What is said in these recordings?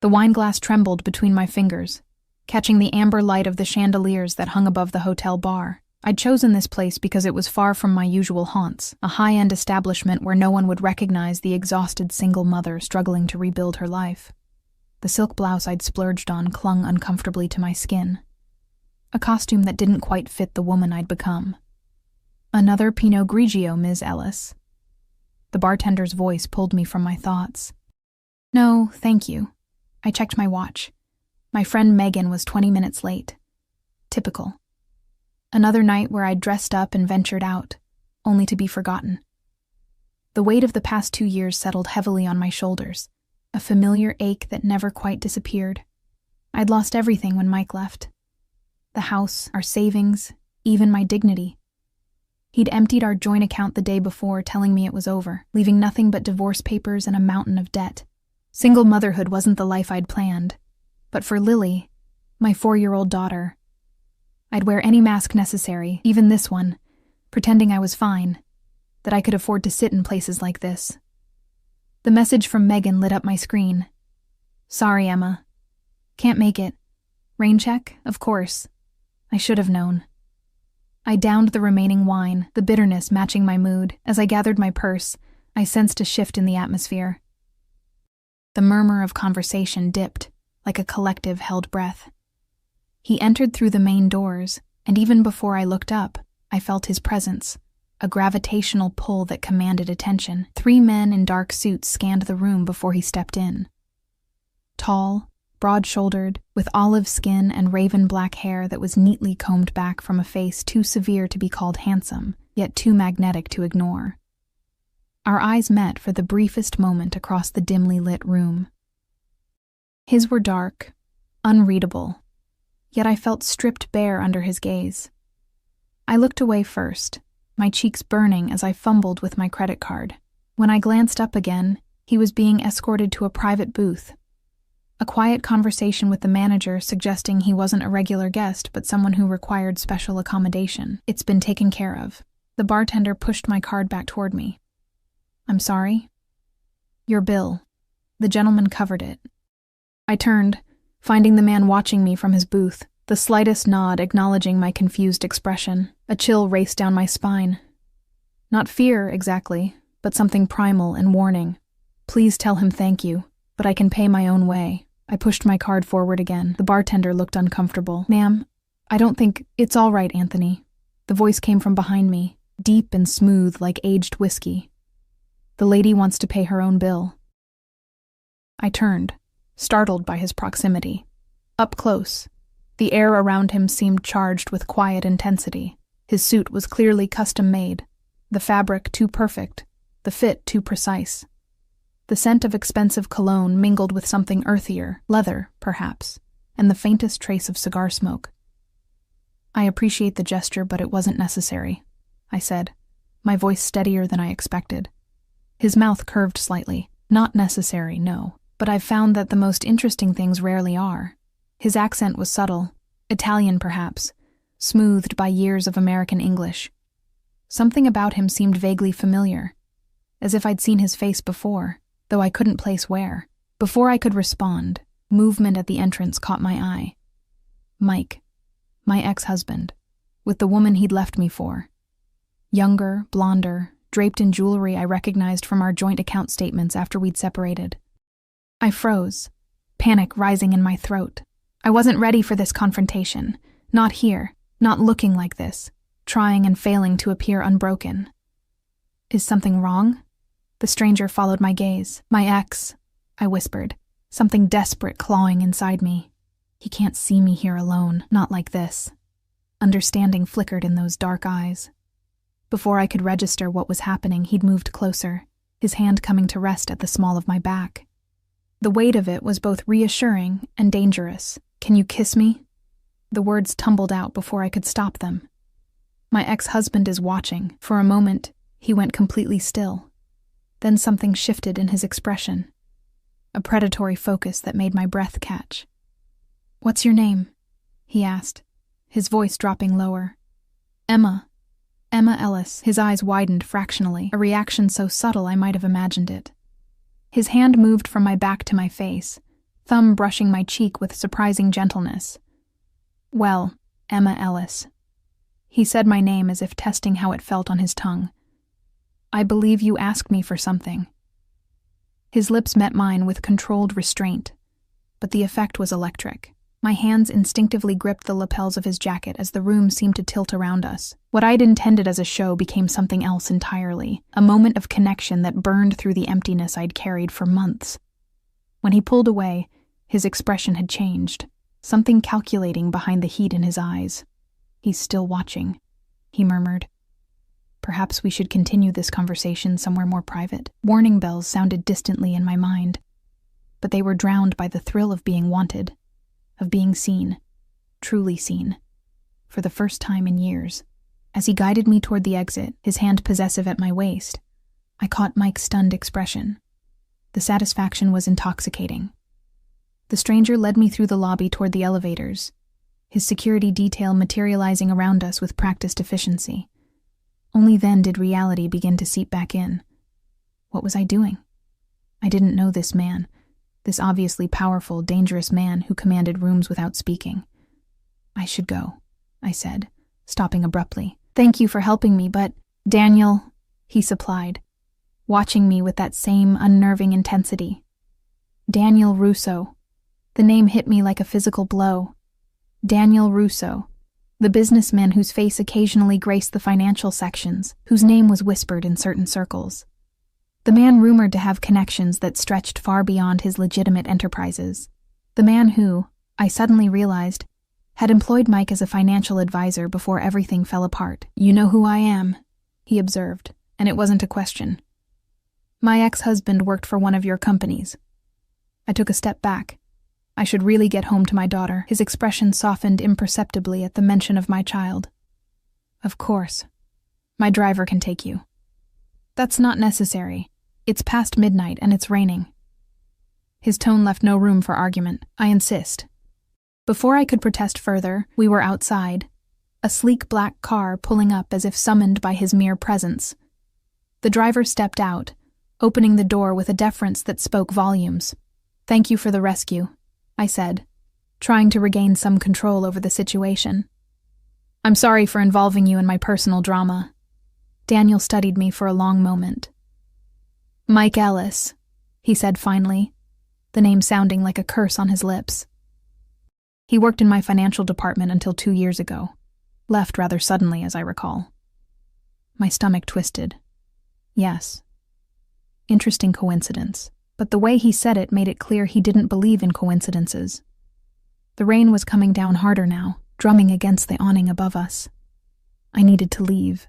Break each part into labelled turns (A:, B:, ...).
A: The wine glass trembled between my fingers, catching the amber light of the chandeliers that hung above the hotel bar. I'd chosen this place because it was far from my usual haunts, a high-end establishment where no one would recognize the exhausted single mother struggling to rebuild her life. The silk blouse I'd splurged on clung uncomfortably to my skin, a costume that didn't quite fit the woman I'd become. "Another Pinot Grigio, Ms. Ellis." The bartender's voice pulled me from my thoughts. "No, thank you." I checked my watch. My friend Megan was 20 minutes late. Typical. Another night where I'd dressed up and ventured out, only to be forgotten. The weight of the past 2 years settled heavily on my shoulders, a familiar ache that never quite disappeared. I'd lost everything when Mike left. The house, our savings, even my dignity. He'd emptied our joint account the day before, telling me it was over, leaving nothing but divorce papers and a mountain of debt. Single motherhood wasn't the life I'd planned. But for Lily, my 4-year-old daughter, I'd wear any mask necessary, even this one, pretending I was fine, that I could afford to sit in places like this. The message from Megan lit up my screen. "Sorry, Emma. Can't make it. Rain check? Of course. I should have known." I downed the remaining wine, the bitterness matching my mood. As I gathered my purse, I sensed a shift in the atmosphere. The murmur of conversation dipped, like a collective held breath. He entered through the main doors, and even before I looked up, I felt his presence, a gravitational pull that commanded attention. 3 men in dark suits scanned the room before he stepped in. Tall, broad-shouldered, with olive skin and raven black hair that was neatly combed back from a face too severe to be called handsome, yet too magnetic to ignore. Our eyes met for the briefest moment across the dimly lit room. His were dark, unreadable, yet I felt stripped bare under his gaze. I looked away first, my cheeks burning as I fumbled with my credit card. When I glanced up again, he was being escorted to a private booth. A quiet conversation with the manager suggesting he wasn't a regular guest but someone who required special accommodation. "It's been taken care of." The bartender pushed my card back toward me. "I'm sorry?" "Your bill." The gentleman covered it. I turned, finding the man watching me from his booth, the slightest nod acknowledging my confused expression. A chill raced down my spine. Not fear, exactly, but something primal and warning. "Please tell him thank you, but I can pay my own way." I pushed my card forward again. The bartender looked uncomfortable. "Ma'am, I don't think—" "It's all right, Anthony." The voice came from behind me, deep and smooth like aged whiskey. "The lady wants to pay her own bill." I turned, startled by his proximity. Up close, the air around him seemed charged with quiet intensity. His suit was clearly custom-made, the fabric too perfect, the fit too precise. The scent of expensive cologne mingled with something earthier, leather, perhaps, and the faintest trace of cigar smoke. "I appreciate the gesture, but it wasn't necessary," I said, my voice steadier than I expected. His mouth curved slightly. "Not necessary, no. But I've found that the most interesting things rarely are." His accent was subtle, Italian perhaps, smoothed by years of American English. Something about him seemed vaguely familiar, as if I'd seen his face before, though I couldn't place where. Before I could respond, movement at the entrance caught my eye. Mike, my ex-husband, with the woman he'd left me for. Younger, blonder, draped in jewelry I recognized from our joint account statements after we'd separated. I froze, panic rising in my throat. I wasn't ready for this confrontation. Not here, not looking like this, trying and failing to appear unbroken. "Is something wrong?" The stranger followed my gaze. "My ex," I whispered, something desperate clawing inside me. "He can't see me here alone, not like this." Understanding flickered in those dark eyes. Before I could register what was happening, he'd moved closer, his hand coming to rest at the small of my back. The weight of it was both reassuring and dangerous. "Can you kiss me?" The words tumbled out before I could stop them. "My ex-husband is watching." For a moment, he went completely still. Then something shifted in his expression, a predatory focus that made my breath catch. "What's your name?" he asked, his voice dropping lower. "Emma. Emma Ellis." His eyes widened fractionally, a reaction so subtle I might have imagined it. His hand moved from my back to my face, thumb brushing my cheek with surprising gentleness. "Well, Emma Ellis." He said my name as if testing how it felt on his tongue. "I believe you asked me for something." His lips met mine with controlled restraint, but the effect was electric. My hands instinctively gripped the lapels of his jacket as the room seemed to tilt around us. What I'd intended as a show became something else entirely, a moment of connection that burned through the emptiness I'd carried for months. When he pulled away, his expression had changed, something calculating behind the heat in his eyes. "He's still watching," he murmured. "Perhaps we should continue this conversation somewhere more private." Warning bells sounded distantly in my mind, but they were drowned by the thrill of being wanted, of being seen, truly seen, for the first time in years. As he guided me toward the exit, his hand possessive at my waist, I caught Mike's stunned expression. The satisfaction was intoxicating. The stranger led me through the lobby toward the elevators, his security detail materializing around us with practiced efficiency. Only then did reality begin to seep back in. What was I doing? I didn't know this man, this obviously powerful, dangerous man who commanded rooms without speaking. "I should go," I said, stopping abruptly. "Thank you for helping me, but—" "Daniel," he supplied, watching me with that same unnerving intensity. Daniel Russo. The name hit me like a physical blow. Daniel Russo, the businessman whose face occasionally graced the financial sections, whose name was whispered in certain circles. The man rumored to have connections that stretched far beyond his legitimate enterprises. The man who, I suddenly realized, had employed Mike as a financial advisor before everything fell apart. "You know who I am," he observed, and it wasn't a question. "My ex-husband worked for one of your companies." I took a step back. I should really get home to my daughter. His expression softened imperceptibly at the mention of my child. "Of course. My driver can take you." "That's not necessary. It's past midnight and it's raining." His tone left no room for argument. "I insist." Before I could protest further, we were outside, a sleek black car pulling up as if summoned by his mere presence. The driver stepped out, opening the door with a deference that spoke volumes. "Thank you for the rescue," I said, trying to regain some control over the situation. "I'm sorry for involving you in my personal drama." Daniel studied me for a long moment. "Mike Ellis," he said finally, the name sounding like a curse on his lips. "He worked in my financial department until 2 years ago. Left rather suddenly, as I recall." My stomach twisted. Yes. Interesting coincidence, but the way he said it made it clear he didn't believe in coincidences. The rain was coming down harder now, drumming against the awning above us. I needed to leave,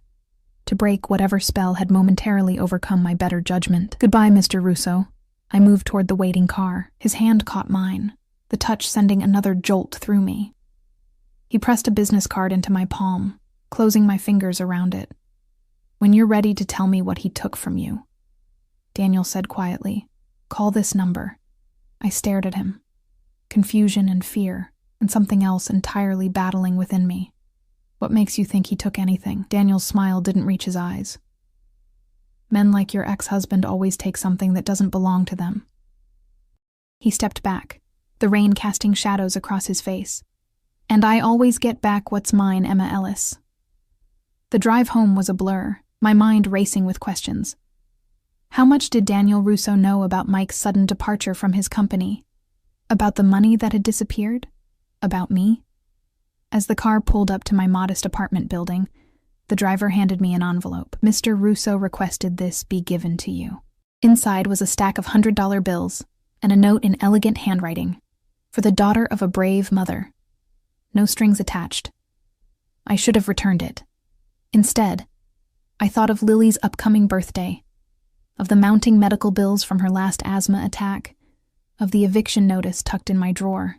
A: to break whatever spell had momentarily overcome my better judgment. "Goodbye, Mr. Russo." I moved toward the waiting car. His hand caught mine, the touch sending another jolt through me. He pressed a business card into my palm, closing my fingers around it. "When you're ready to tell me what he took from you," Daniel said quietly, "call this number." I stared at him, confusion and fear, and something else entirely battling within me. "What makes you think he took anything?" Daniel's smile didn't reach his eyes. "Men like your ex-husband always take something that doesn't belong to them." He stepped back, the rain casting shadows across his face. "And I always get back what's mine, Emma Ellis." The drive home was a blur, my mind racing with questions. How much did Daniel Russo know about Mike's sudden departure from his company? About the money that had disappeared? About me? As the car pulled up to my modest apartment building, the driver handed me an envelope. "Mr. Russo requested this be given to you." Inside was a stack of $100 bills and a note in elegant handwriting, "For the daughter of a brave mother." No strings attached. I should have returned it. Instead, I thought of Lily's upcoming birthday, of the mounting medical bills from her last asthma attack, of the eviction notice tucked in my drawer.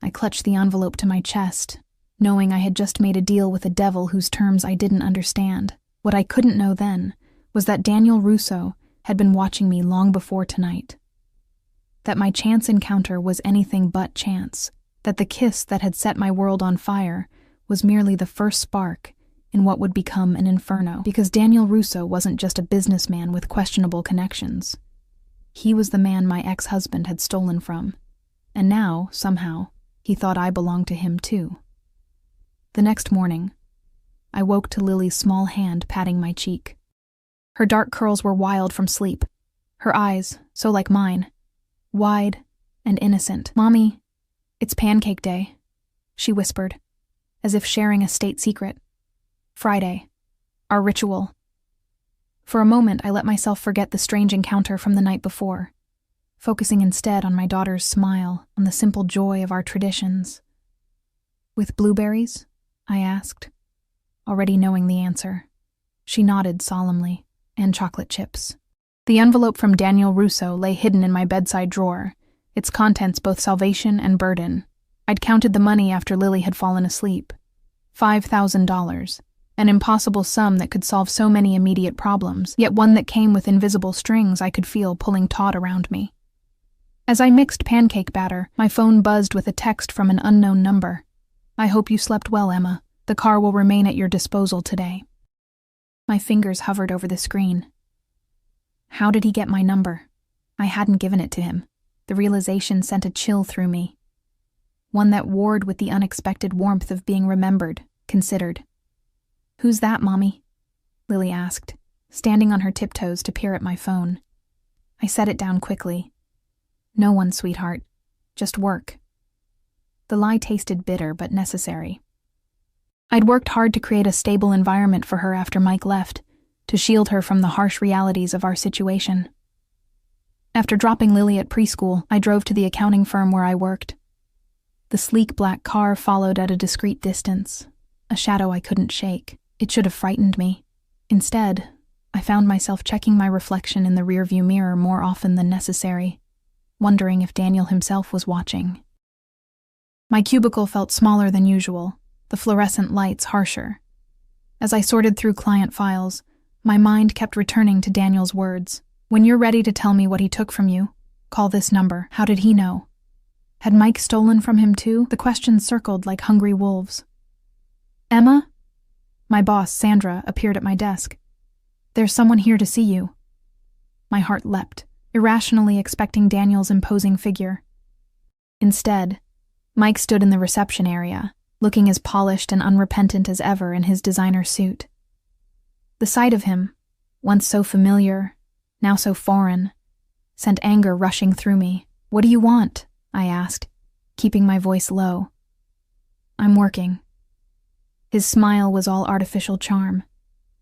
A: I clutched the envelope to my chest, knowing I had just made a deal with a devil whose terms I didn't understand. What I couldn't know then was that Daniel Russo had been watching me long before tonight. That my chance encounter was anything but chance. That the kiss that had set my world on fire was merely the first spark in what would become an inferno. Because Daniel Russo wasn't just a businessman with questionable connections. He was the man my ex-husband had stolen from, and now, somehow, he thought I belonged to him too. The next morning, I woke to Lily's small hand patting my cheek. Her dark curls were wild from sleep, her eyes, so like mine, wide and innocent. "Mommy, it's pancake day," she whispered, as if sharing a state secret. "Friday, our ritual." For a moment, I let myself forget the strange encounter from the night before, focusing instead on my daughter's smile, on the simple joy of our traditions. "With blueberries?" I asked, already knowing the answer. She nodded solemnly. "And chocolate chips." The envelope from Daniel Russo lay hidden in my bedside drawer, its contents both salvation and burden. I'd counted the money after Lily had fallen asleep. $5,000, an impossible sum that could solve so many immediate problems, yet one that came with invisible strings I could feel pulling taut around me. As I mixed pancake batter, my phone buzzed with a text from an unknown number. "I hope you slept well, Emma. The car will remain at your disposal today." My fingers hovered over the screen. How did he get my number? I hadn't given it to him. The realization sent a chill through me, one that warred with the unexpected warmth of being remembered, considered. "Who's that, Mommy?" Lily asked, standing on her tiptoes to peer at my phone. I set it down quickly. "No one, sweetheart. Just work." The lie tasted bitter but necessary. I'd worked hard to create a stable environment for her after Mike left, to shield her from the harsh realities of our situation. After dropping Lily at preschool, I drove to the accounting firm where I worked. The sleek black car followed at a discreet distance, a shadow I couldn't shake. It should have frightened me. Instead, I found myself checking my reflection in the rearview mirror more often than necessary, wondering if Daniel himself was watching. My cubicle felt smaller than usual, the fluorescent lights harsher. As I sorted through client files, my mind kept returning to Daniel's words. "When you're ready to tell me what he took from you, call this number." How did he know? Had Mike stolen from him too? The questions circled like hungry wolves. "Emma?" My boss, Sandra, appeared at my desk. "There's someone here to see you." My heart leapt, irrationally expecting Daniel's imposing figure. Instead, Mike stood in the reception area, looking as polished and unrepentant as ever in his designer suit. The sight of him, once so familiar, now so foreign, sent anger rushing through me. "What do you want?" I asked, keeping my voice low. "I'm working." His smile was all artificial charm,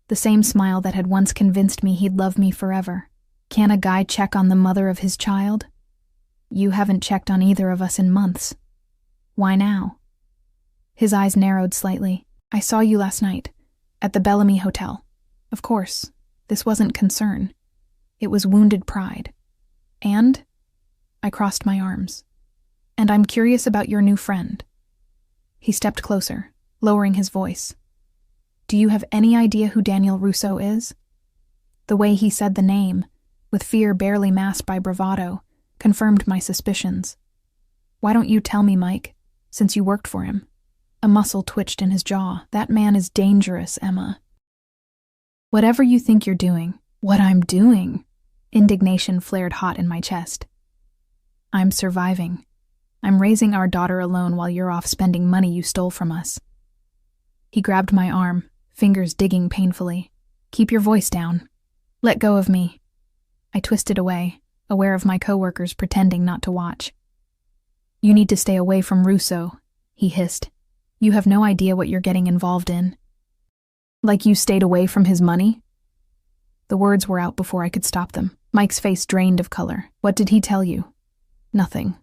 A: the same smile that had once convinced me he'd love me forever. "Can a guy check on the mother of his child?" "You haven't checked on either of us in months. Why now?" His eyes narrowed slightly. "I saw you last night, at the Bellamy Hotel." Of course, this wasn't concern. It was wounded pride. "And?" I crossed my arms. "And I'm curious about your new friend." He stepped closer, lowering his voice. "Do you have any idea who Daniel Russo is?" The way he said the name, with fear barely masked by bravado, confirmed my suspicions. "Why don't you tell me, Mike, since you worked for him?" A muscle twitched in his jaw. "That man is dangerous, Emma." "Whatever you think you're doing." "What I'm doing?" Indignation flared hot in my chest. "I'm surviving. I'm raising our daughter alone while you're off spending money you stole from us." He grabbed my arm, fingers digging painfully. "Keep your voice down." "Let go of me." I twisted away, aware of my coworkers pretending not to watch. "You need to stay away from Russo," he hissed. "You have no idea what you're getting involved in." "Like you stayed away from his money?" The words were out before I could stop them. Mike's face drained of color. "What did he tell you?" "Nothing."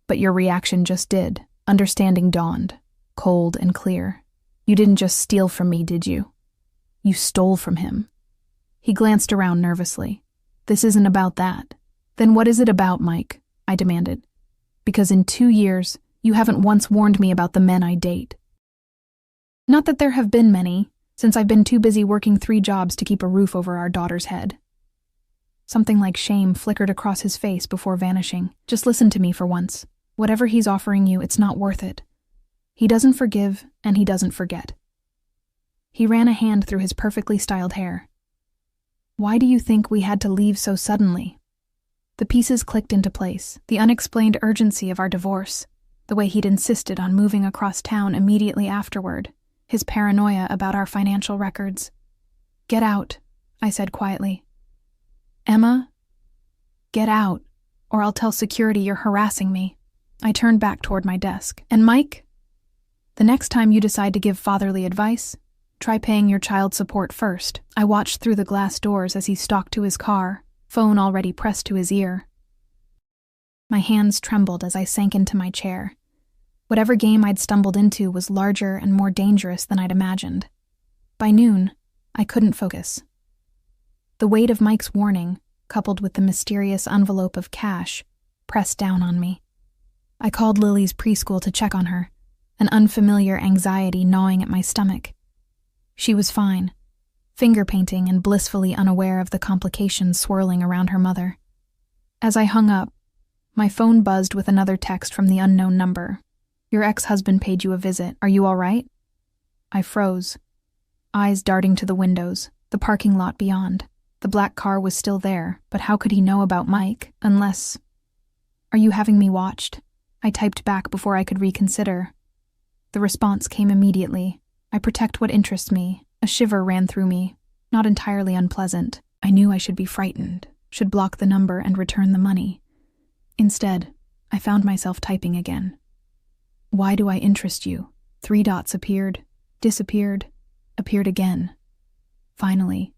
A: "But your reaction just did." Understanding dawned, cold and clear. "You didn't just steal from me, did you? You stole from him." He glanced around nervously. "This isn't about that." "Then what is it about, Mike?" I demanded. "Because in 2 years, you haven't once warned me about the men I date." "Not that there have been many, since I've been too busy working 3 jobs to keep a roof over our daughter's head." Something like shame flickered across his face before vanishing. "Just listen to me for once. Whatever he's offering you, it's not worth it. He doesn't forgive, and he doesn't forget." He ran a hand through his perfectly styled hair. "Why do you think we had to leave so suddenly?" The pieces clicked into place, the unexplained urgency of our divorce, the way he'd insisted on moving across town immediately afterward, his paranoia about our financial records. "Get out," I said quietly. "Emma, get out, or I'll tell security you're harassing me." I turned back toward my desk. "And Mike? The next time you decide to give fatherly advice, try paying your child support first." I watched through the glass doors as he stalked to his car, phone already pressed to his ear. My hands trembled as I sank into my chair. Whatever game I'd stumbled into was larger and more dangerous than I'd imagined. By noon, I couldn't focus. The weight of Mike's warning, coupled with the mysterious envelope of cash, pressed down on me. I called Lily's preschool to check on her, an unfamiliar anxiety gnawing at my stomach. She was fine, finger painting and blissfully unaware of the complications swirling around her mother. As I hung up, my phone buzzed with another text from the unknown number. "Your ex-husband paid you a visit. Are you all right?" I froze, eyes darting to the windows, the parking lot beyond. The black car was still there, but how could he know about Mike, unless... "Are you having me watched?" I typed back before I could reconsider. The response came immediately. "I protect what interests me." A shiver ran through me, not entirely unpleasant. I knew I should be frightened, should block the number and return the money. Instead, I found myself typing again. "Why do I interest you?" 3 dots appeared, disappeared, appeared again. Finally,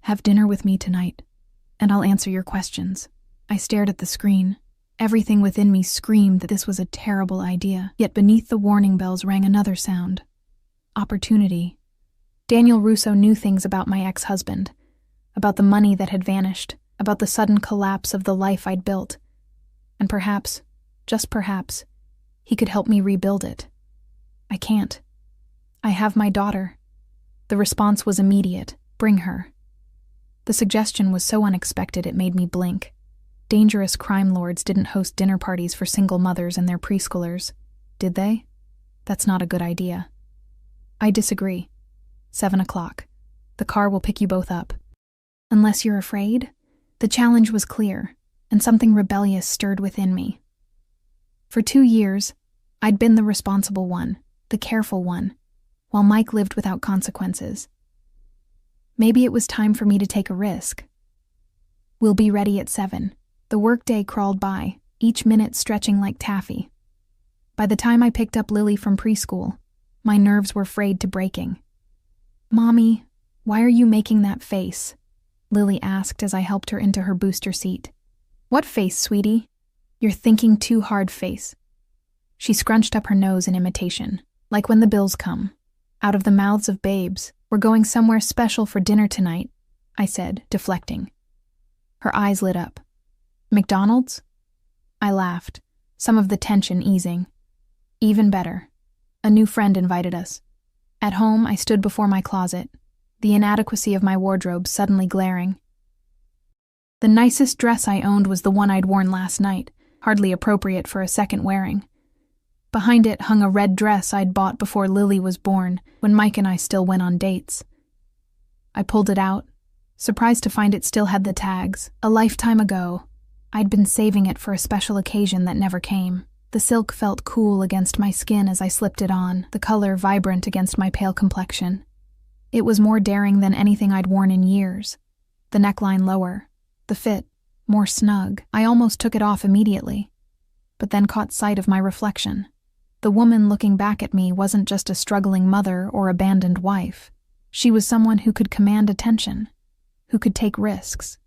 A: "Have dinner with me tonight, and I'll answer your questions." I stared at the screen. Everything within me screamed that this was a terrible idea, yet beneath the warning bells rang another sound. Opportunity. Daniel Russo knew things about my ex-husband, about the money that had vanished, about the sudden collapse of the life I'd built. And perhaps, just perhaps, he could help me rebuild it. I can't. I have my daughter. The response was immediate. Bring her. The suggestion was so unexpected it made me blink. Dangerous crime lords didn't host dinner parties for single mothers and their preschoolers, did they? That's not a good idea. I disagree. 7 o'clock. The car will pick you both up. Unless you're afraid? The challenge was clear, and something rebellious stirred within me. For 2 years, I'd been the responsible one, the careful one, while Mike lived without consequences. Maybe it was time for me to take a risk. "We'll be ready at 7. The workday crawled by, each minute stretching like taffy. By the time I picked up Lily from preschool, my nerves were frayed to breaking. "Mommy, why are you making that face?" Lily asked as I helped her into her booster seat. "What face, sweetie?" "You're thinking too hard face." She scrunched up her nose in imitation, like when the bills come. "Out of the mouths of babes. We're going somewhere special for dinner tonight," I said, deflecting. Her eyes lit up. "McDonald's?" I laughed, some of the tension easing. "Even better. A new friend invited us." At home, I stood before my closet, the inadequacy of my wardrobe suddenly glaring. The nicest dress I owned was the one I'd worn last night, hardly appropriate for a second wearing. Behind it hung a red dress I'd bought before Lily was born, when Mike and I still went on dates. I pulled it out, surprised to find it still had the tags. A lifetime ago, I'd been saving it for a special occasion that never came. The silk felt cool against my skin as I slipped it on, the color vibrant against my pale complexion. It was more daring than anything I'd worn in years. The neckline lower, the fit more snug. I almost took it off immediately, but then caught sight of my reflection. The woman looking back at me wasn't just a struggling mother or abandoned wife. She was someone who could command attention, who could take risks.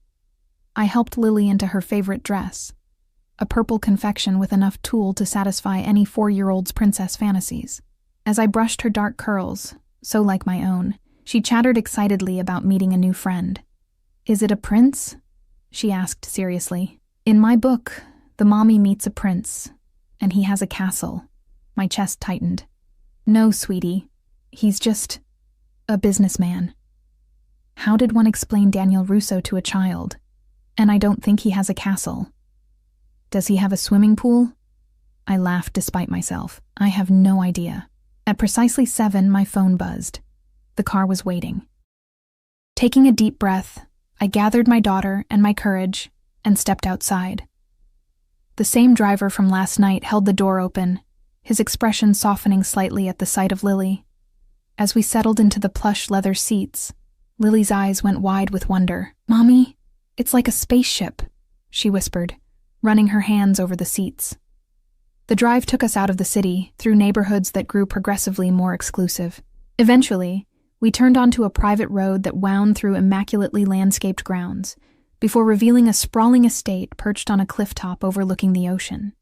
A: I helped Lily into her favorite dress, a purple confection with enough tulle to satisfy any 4-year-old's princess fantasies. As I brushed her dark curls, so like my own, she chattered excitedly about meeting a new friend. "Is it a prince?" she asked seriously. "In my book, the mommy meets a prince, and he has a castle." My chest tightened. "No, sweetie. He's just a businessman." How did one explain Daniel Russo to a child? And I don't think he has a castle. Does he have a swimming pool? I laughed despite myself. I have no idea. At precisely 7, my phone buzzed. The car was waiting. Taking a deep breath, I gathered my daughter and my courage and stepped outside. The same driver from last night held the door open, his expression softening slightly at the sight of Lily. As we settled into the plush leather seats, Lily's eyes went wide with wonder. "Mommy, it's like a spaceship," she whispered, running her hands over the seats. The drive took us out of the city, through neighborhoods that grew progressively more exclusive. Eventually, we turned onto a private road that wound through immaculately landscaped grounds, before revealing a sprawling estate perched on a cliff top overlooking the ocean.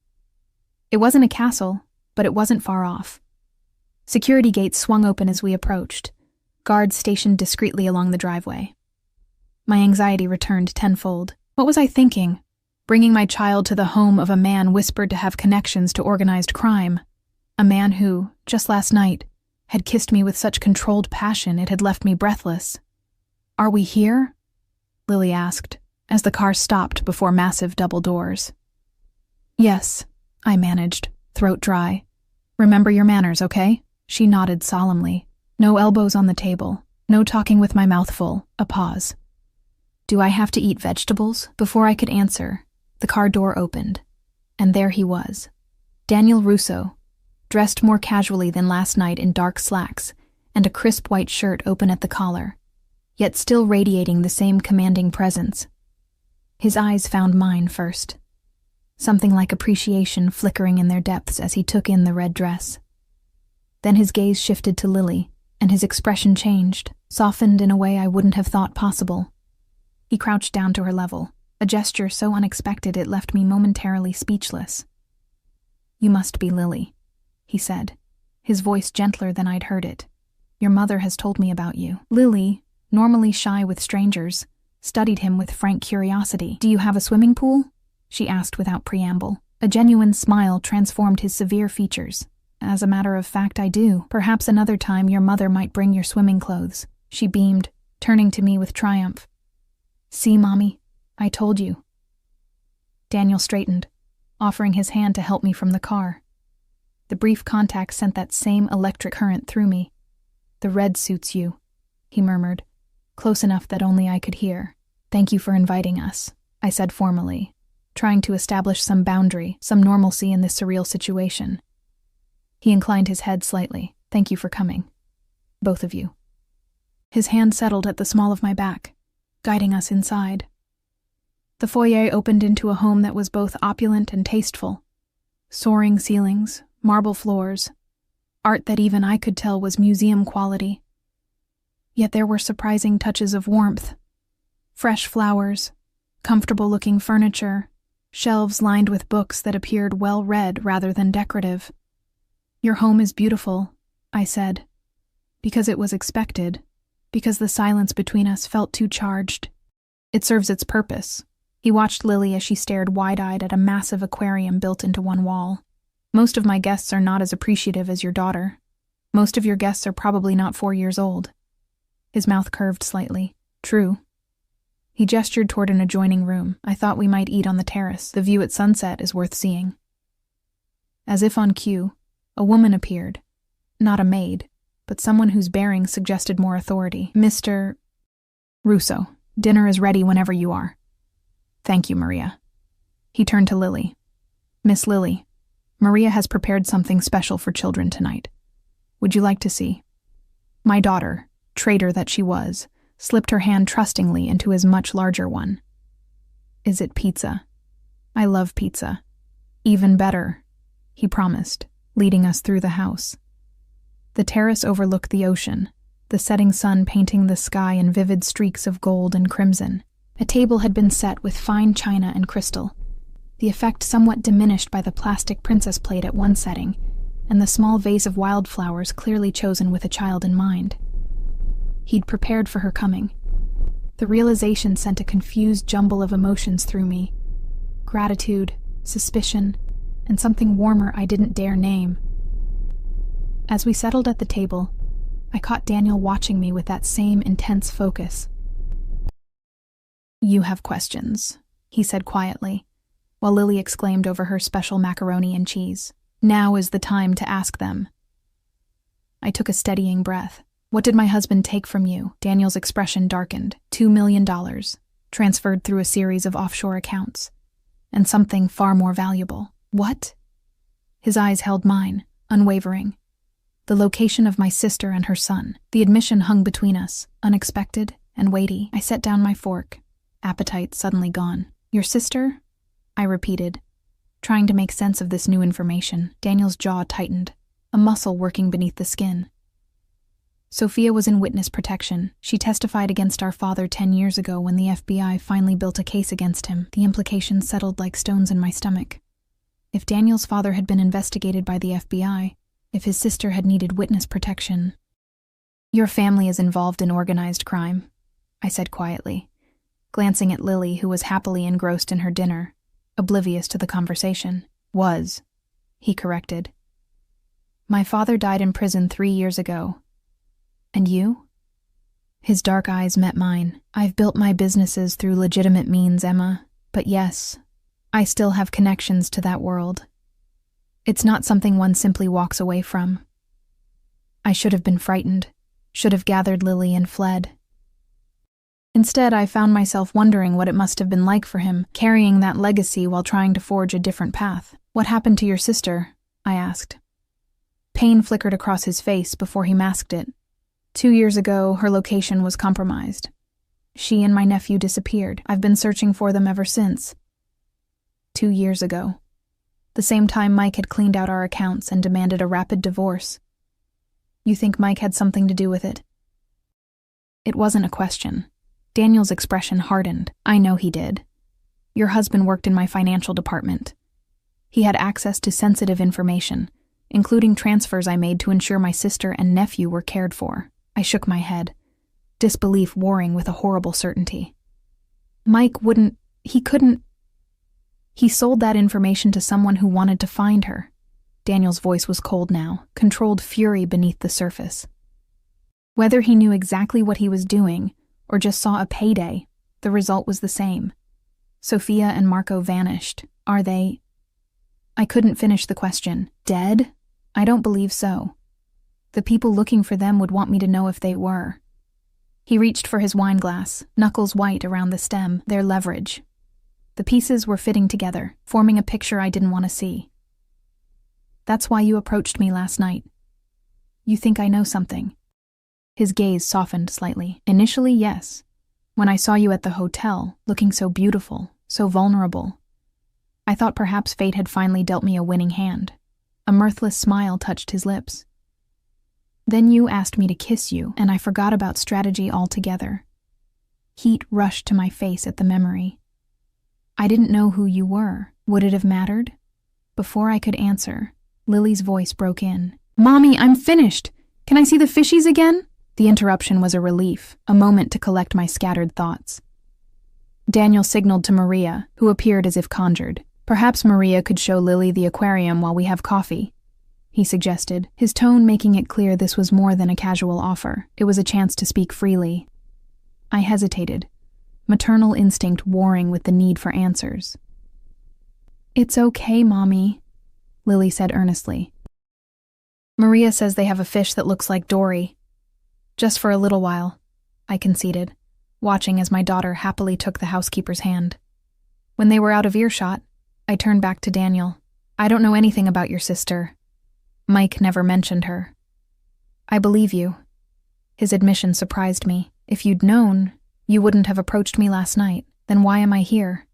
A: It wasn't a castle, but it wasn't far off. Security gates swung open as we approached, guards stationed discreetly along the driveway. My anxiety returned tenfold. What was I thinking? Bringing my child to the home of a man whispered to have connections to organized crime. A man who, just last night, had kissed me with such controlled passion it had left me breathless. "Are we here?" Lily asked, as the car stopped before massive double doors. "Yes," I managed, throat dry. "Remember your manners, okay?" She nodded solemnly. No elbows on the table, no talking with my mouth full, a pause. "Do I have to eat vegetables?" Before I could answer, the car door opened, and there he was, Daniel Russo, dressed more casually than last night in dark slacks and a crisp white shirt open at the collar, yet still radiating the same commanding presence. His eyes found mine first, something like appreciation flickering in their depths as he took in the red dress. Then his gaze shifted to Lily, and his expression changed, softened in a way I wouldn't have thought possible. He crouched down to her level, a gesture so unexpected it left me momentarily speechless. "You must be Lily," he said, his voice gentler than I'd heard it. "Your mother has told me about you." Lily, normally shy with strangers, studied him with frank curiosity. "Do you have a swimming pool?" she asked without preamble. A genuine smile transformed his severe features. "As a matter of fact, I do. Perhaps another time your mother might bring your swimming clothes," she beamed, turning to me with triumph. "See, Mommy? I told you." Daniel straightened, offering his hand to help me from the car. The brief contact sent that same electric current through me. "The red suits you," he murmured, close enough that only I could hear. "Thank you for inviting us," I said formally, trying to establish some boundary, some normalcy in this surreal situation. He inclined his head slightly. "Thank you for coming. Both of you." His hand settled at the small of my back, guiding us inside. The foyer opened into a home that was both opulent and tasteful. Soaring ceilings, marble floors, art that even I could tell was museum quality. Yet there were surprising touches of warmth. Fresh flowers, comfortable-looking furniture, shelves lined with books that appeared well-read rather than decorative. "Your home is beautiful," I said, because it was expected, because the silence between us felt too charged. "It serves its purpose." He watched Lily as she stared wide-eyed at a massive aquarium built into one wall. "Most of my guests are not as appreciative as your daughter. Most of your guests are probably not 4 years old." His mouth curved slightly. "True." He gestured toward an adjoining room. "I thought we might eat on the terrace. The view at sunset is worth seeing." As if on cue, a woman appeared. Not a maid, but someone whose bearing suggested more authority. "Mr. Russo, dinner is ready whenever you are." "Thank you, Maria." He turned to Lily. "Miss Lily, Maria has prepared something special for children tonight. Would you like to see?" My daughter, traitor that she was, slipped her hand trustingly into his much larger one. "Is it pizza? I love pizza." "Even better," he promised, leading us through the house. The terrace overlooked the ocean, the setting sun painting the sky in vivid streaks of gold and crimson. A table had been set with fine china and crystal, the effect somewhat diminished by the plastic princess plate at one setting, and the small vase of wildflowers clearly chosen with a child in mind. He'd prepared for her coming. The realization sent a confused jumble of emotions through me. Gratitude, suspicion, and something warmer I didn't dare name. As we settled at the table, I caught Daniel watching me with that same intense focus. "You have questions," he said quietly, while Lily exclaimed over her special macaroni and cheese. "Now is the time to ask them." I took a steadying breath. "What did my husband take from you?" Daniel's expression darkened. $2 million. transferred through a series of offshore accounts. And something far more valuable. What? His eyes held mine, unwavering. The location of my sister and her son. The admission hung between us, unexpected and weighty. I set down my fork, appetite suddenly gone. Your sister? I repeated, trying to make sense of this new information. Daniel's jaw tightened, a muscle working beneath the skin. Sophia was in witness protection. She testified against our father 10 years ago when the FBI finally built a case against him. The implications settled like stones in my stomach. If Daniel's father had been investigated by the FBI, if his sister had needed witness protection. Your family is involved in organized crime, I said quietly, glancing at Lily, who was happily engrossed in her dinner, oblivious to the conversation. Was, he corrected. My father died in prison 3 years ago. And you? His dark eyes met mine. I've built my businesses through legitimate means, Emma, but yes, I still have connections to that world. It's not something one simply walks away from. I should have been frightened, should have gathered Lily and fled. Instead, I found myself wondering what it must have been like for him, carrying that legacy while trying to forge a different path. What happened to your sister? I asked. Pain flickered across his face before he masked it. 2 years ago, her location was compromised. She and my nephew disappeared. I've been searching for them ever since. 2 years ago. The same time Mike had cleaned out our accounts and demanded a rapid divorce. You think Mike had something to do with it? It wasn't a question. Daniel's expression hardened. I know he did. Your husband worked in my financial department. He had access to sensitive information, including transfers I made to ensure my sister and nephew were cared for. I shook my head, disbelief warring with a horrible certainty. Mike couldn't. He sold that information to someone who wanted to find her. Daniel's voice was cold now, controlled fury beneath the surface. Whether he knew exactly what he was doing or just saw a payday, the result was the same. Sophia and Marco vanished. Are they? I couldn't finish the question. Dead? I don't believe so. The people looking for them would want me to know if they were. He reached for his wine glass, knuckles white around the stem, their leverage. The pieces were fitting together, forming a picture I didn't want to see. That's why you approached me last night. You think I know something. His gaze softened slightly. Initially, yes. When I saw you at the hotel, looking so beautiful, so vulnerable, I thought perhaps fate had finally dealt me a winning hand. A mirthless smile touched his lips. Then you asked me to kiss you, and I forgot about strategy altogether. Heat rushed to my face at the memory. I didn't know who you were. Would it have mattered? Before I could answer, Lily's voice broke in. Mommy, I'm finished! Can I see the fishies again? The interruption was a relief, a moment to collect my scattered thoughts. Daniel signaled to Maria, who appeared as if conjured. Perhaps Maria could show Lily the aquarium while we have coffee, he suggested, his tone making it clear this was more than a casual offer. It was a chance to speak freely. I hesitated, maternal instinct warring with the need for answers. It's okay, Mommy, Lily said earnestly. Maria says they have a fish that looks like Dory. Just for a little while, I conceded, watching as my daughter happily took the housekeeper's hand. When they were out of earshot, I turned back to Daniel. I don't know anything about your sister. Mike never mentioned her. I believe you. His admission surprised me. If you'd known, you wouldn't have approached me last night. Then why am I here?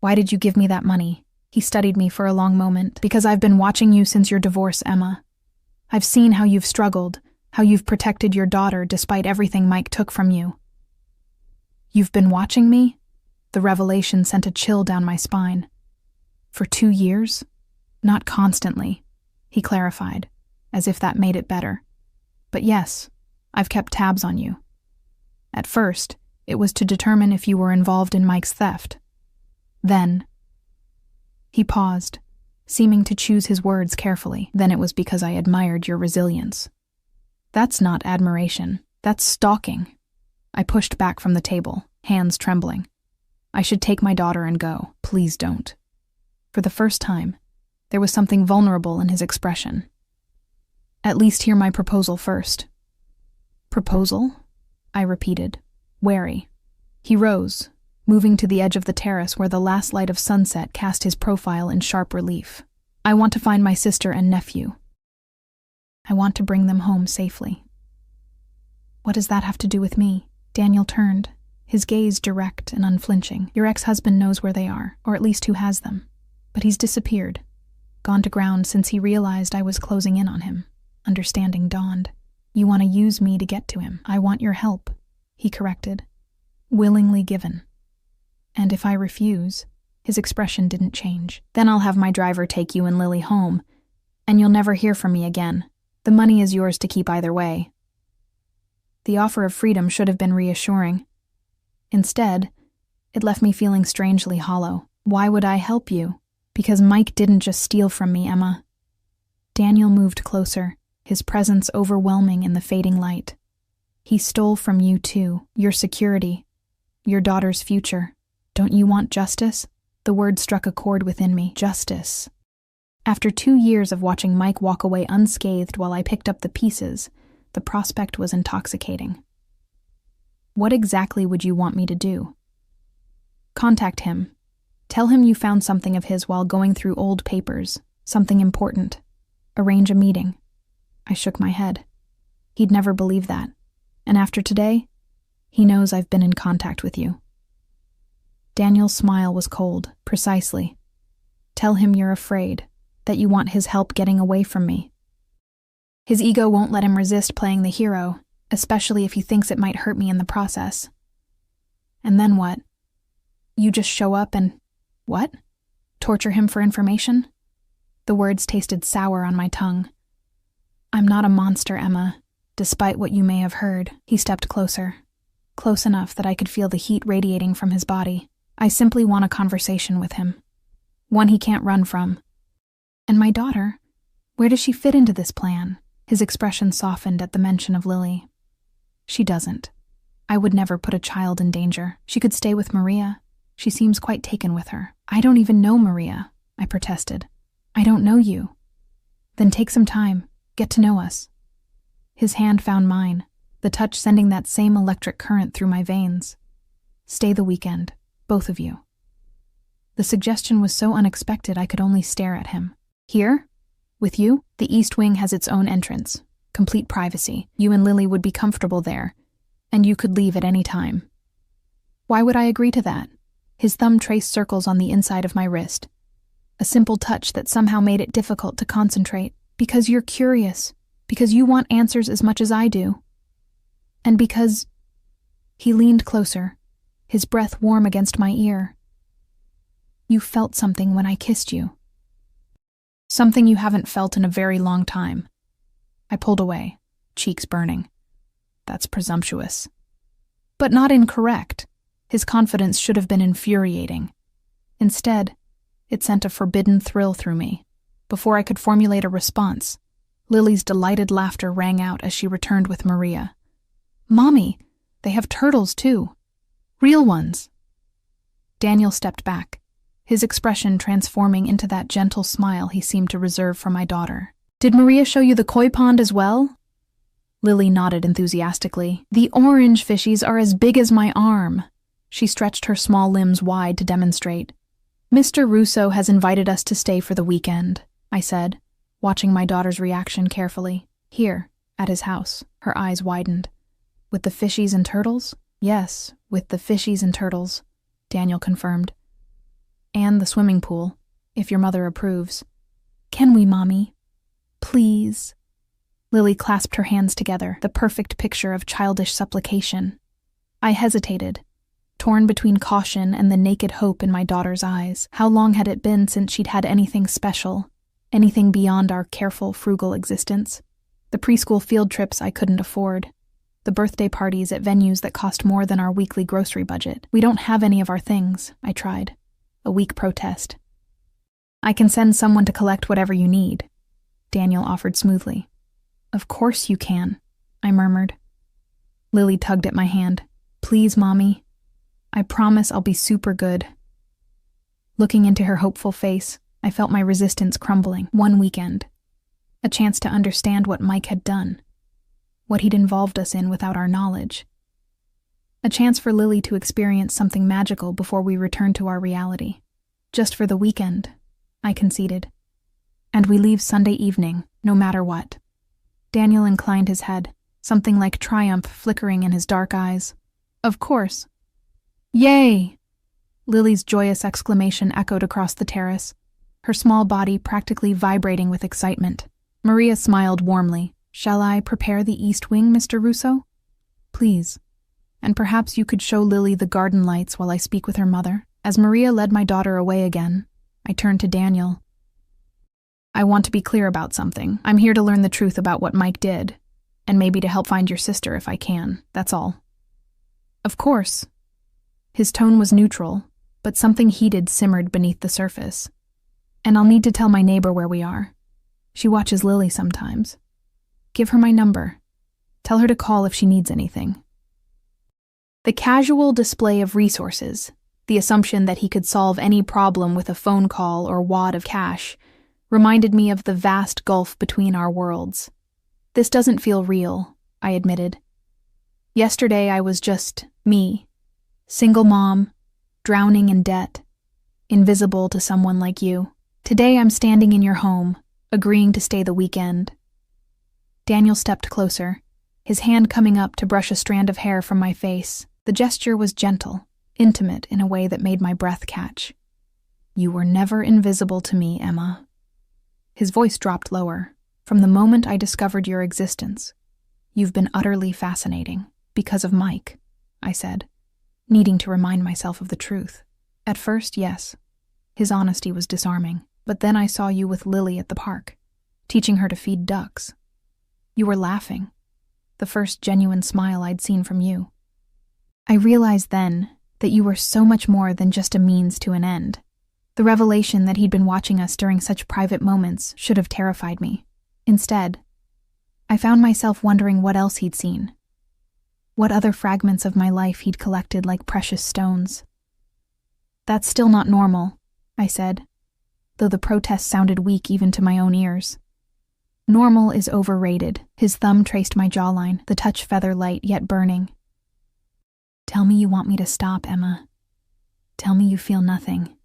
A: Why did you give me that money? He studied me for a long moment. Because I've been watching you since your divorce, Emma. I've seen how you've struggled, how you've protected your daughter despite everything Mike took from you. You've been watching me? The revelation sent a chill down my spine. For 2 years? Not constantly, he clarified, as if that made it better. But yes, I've kept tabs on you. At first, it was to determine if you were involved in Mike's theft. Then, he paused, seeming to choose his words carefully. Then it was because I admired your resilience. That's not admiration. That's stalking. I pushed back from the table, hands trembling. I should take my daughter and go. Please don't. For the first time, there was something vulnerable in his expression. At least hear my proposal first. Proposal? I repeated, wary. He rose, moving to the edge of the terrace where the last light of sunset cast his profile in sharp relief. I want to find my sister and nephew. I want to bring them home safely. What does that have to do with me? Daniel turned, his gaze direct and unflinching. Your ex-husband knows where they are, or at least who has them. But he's disappeared, gone to ground since he realized I was closing in on him. Understanding dawned. You want to use me to get to him. I want your help, he corrected. Willingly given. And if I refuse, his expression didn't change. Then I'll have my driver take you and Lily home, and you'll never hear from me again. The money is yours to keep either way. The offer of freedom should have been reassuring. Instead, it left me feeling strangely hollow. Why would I help you? Because Mike didn't just steal from me, Emma. Daniel moved closer, his presence overwhelming in the fading light. He stole from you too, your security, your daughter's future. Don't you want justice? The word struck a chord within me. Justice. After 2 years of watching Mike walk away unscathed while I picked up the pieces, the prospect was intoxicating. What exactly would you want me to do? Contact him. Tell him you found something of his while going through old papers, something important. Arrange a meeting. I shook my head. He'd never believe that. And after today, he knows I've been in contact with you. Daniel's smile was cold, precisely. Tell him you're afraid, that you want his help getting away from me. His ego won't let him resist playing the hero, especially if he thinks it might hurt me in the process. And then what? You just show up and... what? Torture him for information? The words tasted sour on my tongue. I'm not a monster, Emma, despite what you may have heard. He stepped closer, close enough that I could feel the heat radiating from his body. I simply want a conversation with him, one he can't run from. And my daughter, where does she fit into this plan? His expression softened at the mention of Lily. She doesn't. I would never put a child in danger. She could stay with Maria. She seems quite taken with her. I don't even know Maria, I protested. I don't know you. Then take some time. Get to know us. His hand found mine, the touch sending that same electric current through my veins. Stay the weekend, both of you. The suggestion was so unexpected I could only stare at him. Here? With you? The East Wing has its own entrance. Complete privacy. You and Lily would be comfortable there, and you could leave at any time. Why would I agree to that? His thumb traced circles on the inside of my wrist. A simple touch that somehow made it difficult to concentrate. Because you're curious. Because you want answers as much as I do. And because... He leaned closer, his breath warm against my ear. You felt something when I kissed you. Something you haven't felt in a very long time. I pulled away, cheeks burning. That's presumptuous. But not incorrect. His confidence should have been infuriating. Instead, it sent a forbidden thrill through me. Before I could formulate a response, Lily's delighted laughter rang out as she returned with Maria. Mommy, they have turtles too. Real ones. Daniel stepped back, his expression transforming into that gentle smile he seemed to reserve for my daughter. Did Maria show you the koi pond as well? Lily nodded enthusiastically. The orange fishies are as big as my arm. She stretched her small limbs wide to demonstrate. Mr. Russo has invited us to stay for the weekend, I said, watching my daughter's reaction carefully. Here, at his house. Her eyes widened. With the fishies and turtles? Yes, with the fishies and turtles, Daniel confirmed. And the swimming pool, if your mother approves. Can we, Mommy? Please. Lily clasped her hands together, the perfect picture of childish supplication. I hesitated, torn between caution and the naked hope in my daughter's eyes. How long had it been since she'd had anything special, anything beyond our careful, frugal existence? The preschool field trips I couldn't afford, the birthday parties at venues that cost more than our weekly grocery budget. We don't have any of our things, I tried, a weak protest. I can send someone to collect whatever you need, Daniel offered smoothly. Of course you can, I murmured. Lily tugged at my hand. Please, Mommy. I promise I'll be super good. Looking into her hopeful face, I felt my resistance crumbling. One weekend. A chance to understand what Mike had done. What he'd involved us in without our knowledge. A chance for Lily to experience something magical before we return to our reality. Just for the weekend, I conceded. And we leave Sunday evening, no matter what. Daniel inclined his head, something like triumph flickering in his dark eyes. Of course. Yay! Lily's joyous exclamation echoed across the terrace, her small body practically vibrating with excitement. Maria smiled warmly. Shall I prepare the east wing, Mr. Russo? Please. And perhaps you could show Lily the garden lights while I speak with her mother. As Maria led my daughter away again, I turned to Daniel. I want to be clear about something. I'm here to learn the truth about what Mike did, and maybe to help find your sister if I can. That's all. Of course. His tone was neutral, but something heated simmered beneath the surface. And I'll need to tell my neighbor where we are. She watches Lily sometimes. Give her my number. Tell her to call if she needs anything. The casual display of resources, the assumption that he could solve any problem with a phone call or wad of cash, reminded me of the vast gulf between our worlds. This doesn't feel real, I admitted. Yesterday I was just me, single mom, drowning in debt, invisible to someone like you. Today I'm standing in your home, agreeing to stay the weekend. Daniel stepped closer, his hand coming up to brush a strand of hair from my face. The gesture was gentle, intimate in a way that made my breath catch. You were never invisible to me, Emma. His voice dropped lower. From the moment I discovered your existence, you've been utterly fascinating. Because of Mike, I said, needing to remind myself of the truth. At first, yes. His honesty was disarming. But then I saw you with Lily at the park, teaching her to feed ducks. You were laughing, the first genuine smile I'd seen from you. I realized then that you were so much more than just a means to an end. The revelation that he'd been watching us during such private moments should have terrified me. Instead, I found myself wondering what else he'd seen. What other fragments of my life he'd collected like precious stones. That's still not normal, I said, though the protest sounded weak even to my own ears. Normal is overrated. His thumb traced my jawline, the touch feather light yet burning. Tell me you want me to stop, Emma. Tell me you feel nothing,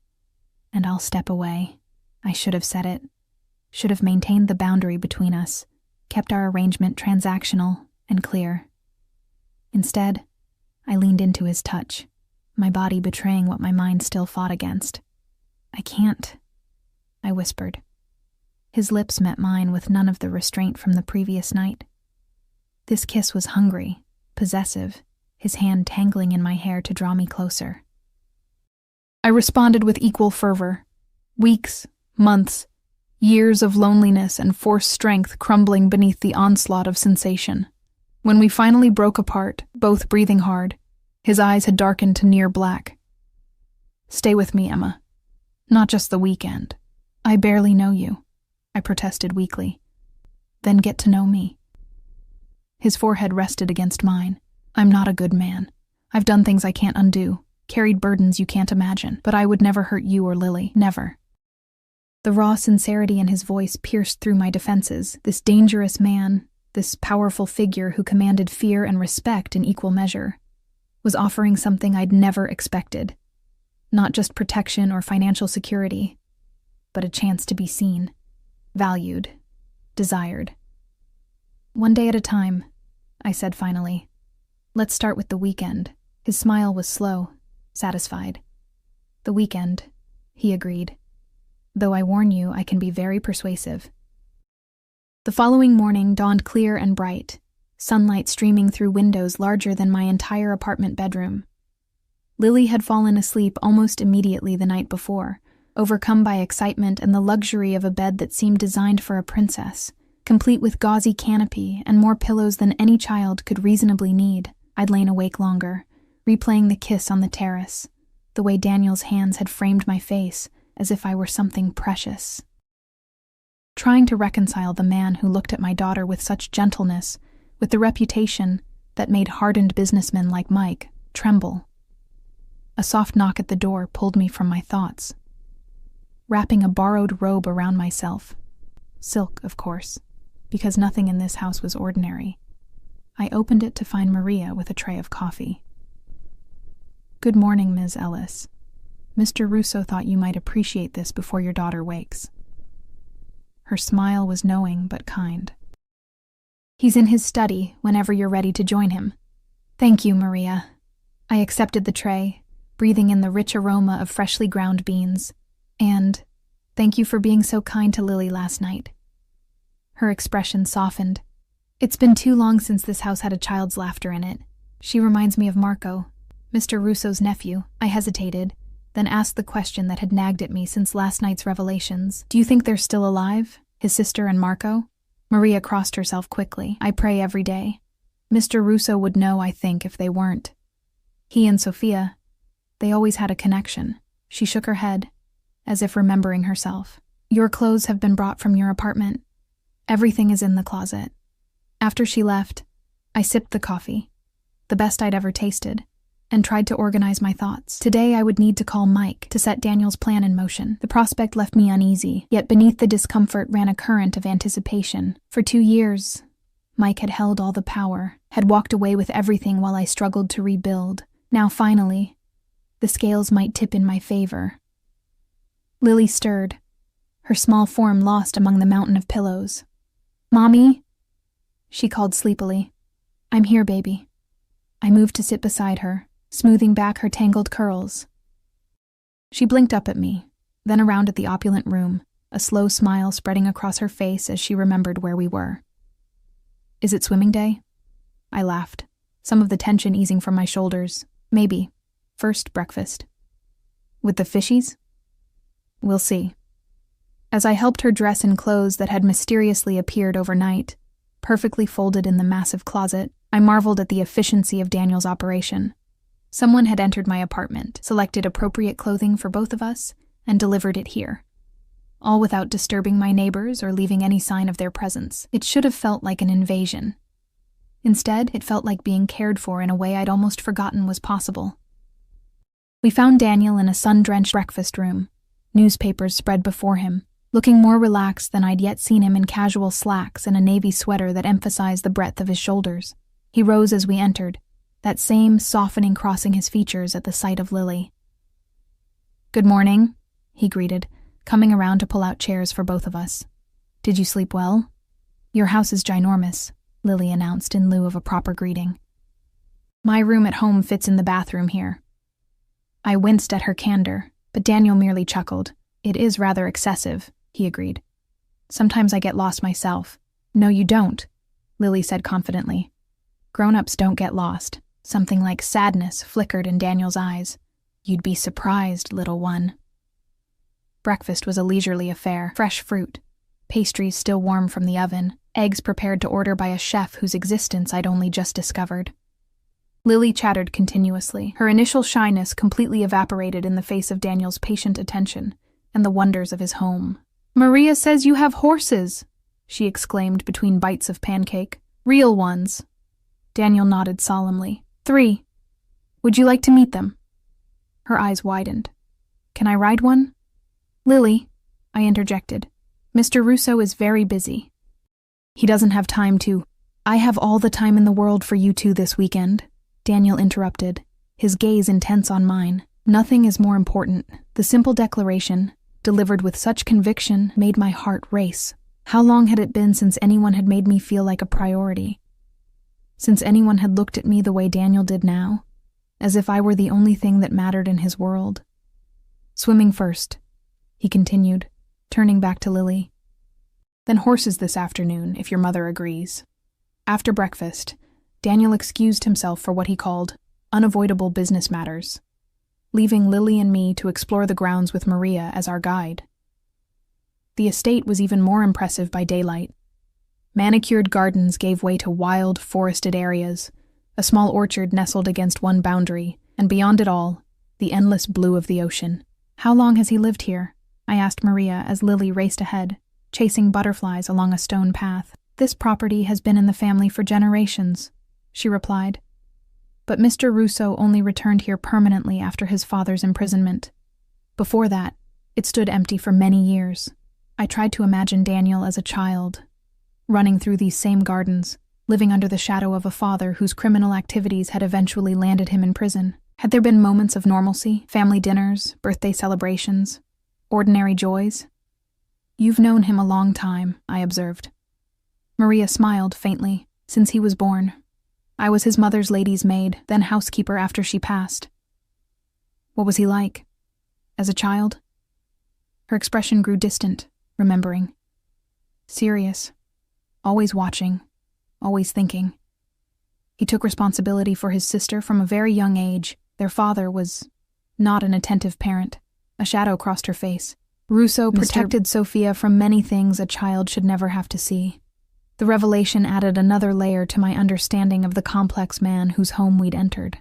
A: and I'll step away. I should have said it. Should have maintained the boundary between us, kept our arrangement transactional and clear. Instead, I leaned into his touch, my body betraying what my mind still fought against. I can't, I whispered. His lips met mine with none of the restraint from the previous night. This kiss was hungry, possessive, his hand tangling in my hair to draw me closer. I responded with equal fervor. Weeks, months, years of loneliness and forced strength crumbling beneath the onslaught of sensation. When we finally broke apart, both breathing hard, his eyes had darkened to near black. Stay with me, Emma. Not just the weekend. I barely know you, I protested weakly. Then get to know me. His forehead rested against mine. I'm not a good man. I've done things I can't undo, carried burdens you can't imagine, but I would never hurt you or Lily, never. The raw sincerity in his voice pierced through my defenses. This dangerous man, this powerful figure who commanded fear and respect in equal measure, was offering something I'd never expected. Not just protection or financial security, but a chance to be seen, valued, desired. One day at a time, I said finally. Let's start with the weekend. His smile was slow, satisfied. The weekend, he agreed. Though I warn you, I can be very persuasive. The following morning dawned clear and bright, sunlight streaming through windows larger than my entire apartment bedroom. Lily had fallen asleep almost immediately the night before, overcome by excitement and the luxury of a bed that seemed designed for a princess, complete with gauzy canopy and more pillows than any child could reasonably need. I'd lain awake longer, replaying the kiss on the terrace, the way Daniel's hands had framed my face as if I were something precious. Trying to reconcile the man who looked at my daughter with such gentleness with the reputation that made hardened businessmen like Mike tremble. A soft knock at the door pulled me from my thoughts. Wrapping a borrowed robe around myself, silk, of course, because nothing in this house was ordinary, I opened it to find Maria with a tray of coffee. Good morning, Ms. Ellis. Mr. Russo thought you might appreciate this before your daughter wakes. Her smile was knowing but kind. He's in his study whenever you're ready to join him. Thank you, Maria. I accepted the tray, breathing in the rich aroma of freshly ground beans. And thank you for being so kind to Lily last night. Her expression softened. It's been too long since this house had a child's laughter in it. She reminds me of Marco, Mr. Russo's nephew. I hesitated, then asked the question that had nagged at me since last night's revelations. Do you think they're still alive? His sister and Marco? Maria crossed herself quickly. I pray every day. Mr. Russo would know, I think, if they weren't. He and Sophia, they always had a connection. She shook her head, as if remembering herself. Your clothes have been brought from your apartment. Everything is in the closet. After she left, I sipped the coffee, the best I'd ever tasted, and tried to organize my thoughts. Today I would need to call Mike to set Daniel's plan in motion. The prospect left me uneasy, yet beneath the discomfort ran a current of anticipation. For 2 years, Mike had held all the power, had walked away with everything while I struggled to rebuild. Now finally, the scales might tip in my favor. Lily stirred, her small form lost among the mountain of pillows. Mommy? She called sleepily. I'm here, baby. I moved to sit beside her, smoothing back her tangled curls. She blinked up at me, then around at the opulent room, a slow smile spreading across her face as she remembered where we were. Is it swimming day? I laughed, some of the tension easing from my shoulders. Maybe. First, breakfast. With the fishies? We'll see. As I helped her dress in clothes that had mysteriously appeared overnight, perfectly folded in the massive closet, I marveled at the efficiency of Daniel's operation. Someone had entered my apartment, selected appropriate clothing for both of us, and delivered it here. All without disturbing my neighbors or leaving any sign of their presence. It should have felt like an invasion. Instead, it felt like being cared for in a way I'd almost forgotten was possible. We found Daniel in a sun-drenched breakfast room, newspapers spread before him, looking more relaxed than I'd yet seen him in casual slacks and a navy sweater that emphasized the breadth of his shoulders. He rose as we entered, that same softening crossing his features at the sight of Lily. Good morning, he greeted, coming around to pull out chairs for both of us. Did you sleep well? Your house is ginormous, Lily announced in lieu of a proper greeting. My room at home fits in the bathroom here. I winced at her candor, but Daniel merely chuckled. It is rather excessive, he agreed. Sometimes I get lost myself. No, you don't, Lily said confidently. Grown-ups don't get lost. Something like sadness flickered in Daniel's eyes. You'd be surprised, little one. Breakfast was a leisurely affair. Fresh fruit, pastries still warm from the oven, eggs prepared to order by a chef whose existence I'd only just discovered. Lily chattered continuously. Her initial shyness completely evaporated in the face of Daniel's patient attention and the wonders of his home. Maria says you have horses, she exclaimed between bites of pancake. Real ones. Daniel nodded solemnly. 3. Would you like to meet them? Her eyes widened. Can I ride one? Lily, I interjected. Mr. Russo is very busy. He doesn't have time to. I have all the time in the world for you two this weekend, Daniel interrupted, his gaze intense on mine. Nothing is more important. The simple declaration, delivered with such conviction, made my heart race. How long had it been since anyone had made me feel like a priority? Since anyone had looked at me the way Daniel did now, as if I were the only thing that mattered in his world. Swimming first, he continued, turning back to Lily. Then horses this afternoon, if your mother agrees. After breakfast, Daniel excused himself for what he called unavoidable business matters, leaving Lily and me to explore the grounds with Maria as our guide. The estate was even more impressive by daylight. Manicured gardens gave way to wild, forested areas, a small orchard nestled against one boundary, and beyond it all, the endless blue of the ocean. How long has he lived here? I asked Maria as Lily raced ahead, chasing butterflies along a stone path. This property has been in the family for generations, she replied. But Mr. Russo only returned here permanently after his father's imprisonment. Before that, it stood empty for many years. I tried to imagine Daniel as a child, running through these same gardens, living under the shadow of a father whose criminal activities had eventually landed him in prison. Had there been moments of normalcy, family dinners, birthday celebrations, ordinary joys? You've known him a long time, I observed. Maria smiled faintly. Since he was born. I was his mother's lady's maid, then housekeeper after she passed. What was he like? As a child? Her expression grew distant, remembering. Serious. Always watching. Always thinking. He took responsibility for his sister from a very young age. Their father was not an attentive parent. A shadow crossed her face. Russo protected Sophia from many things a child should never have to see. The revelation added another layer to my understanding of the complex man whose home we'd entered.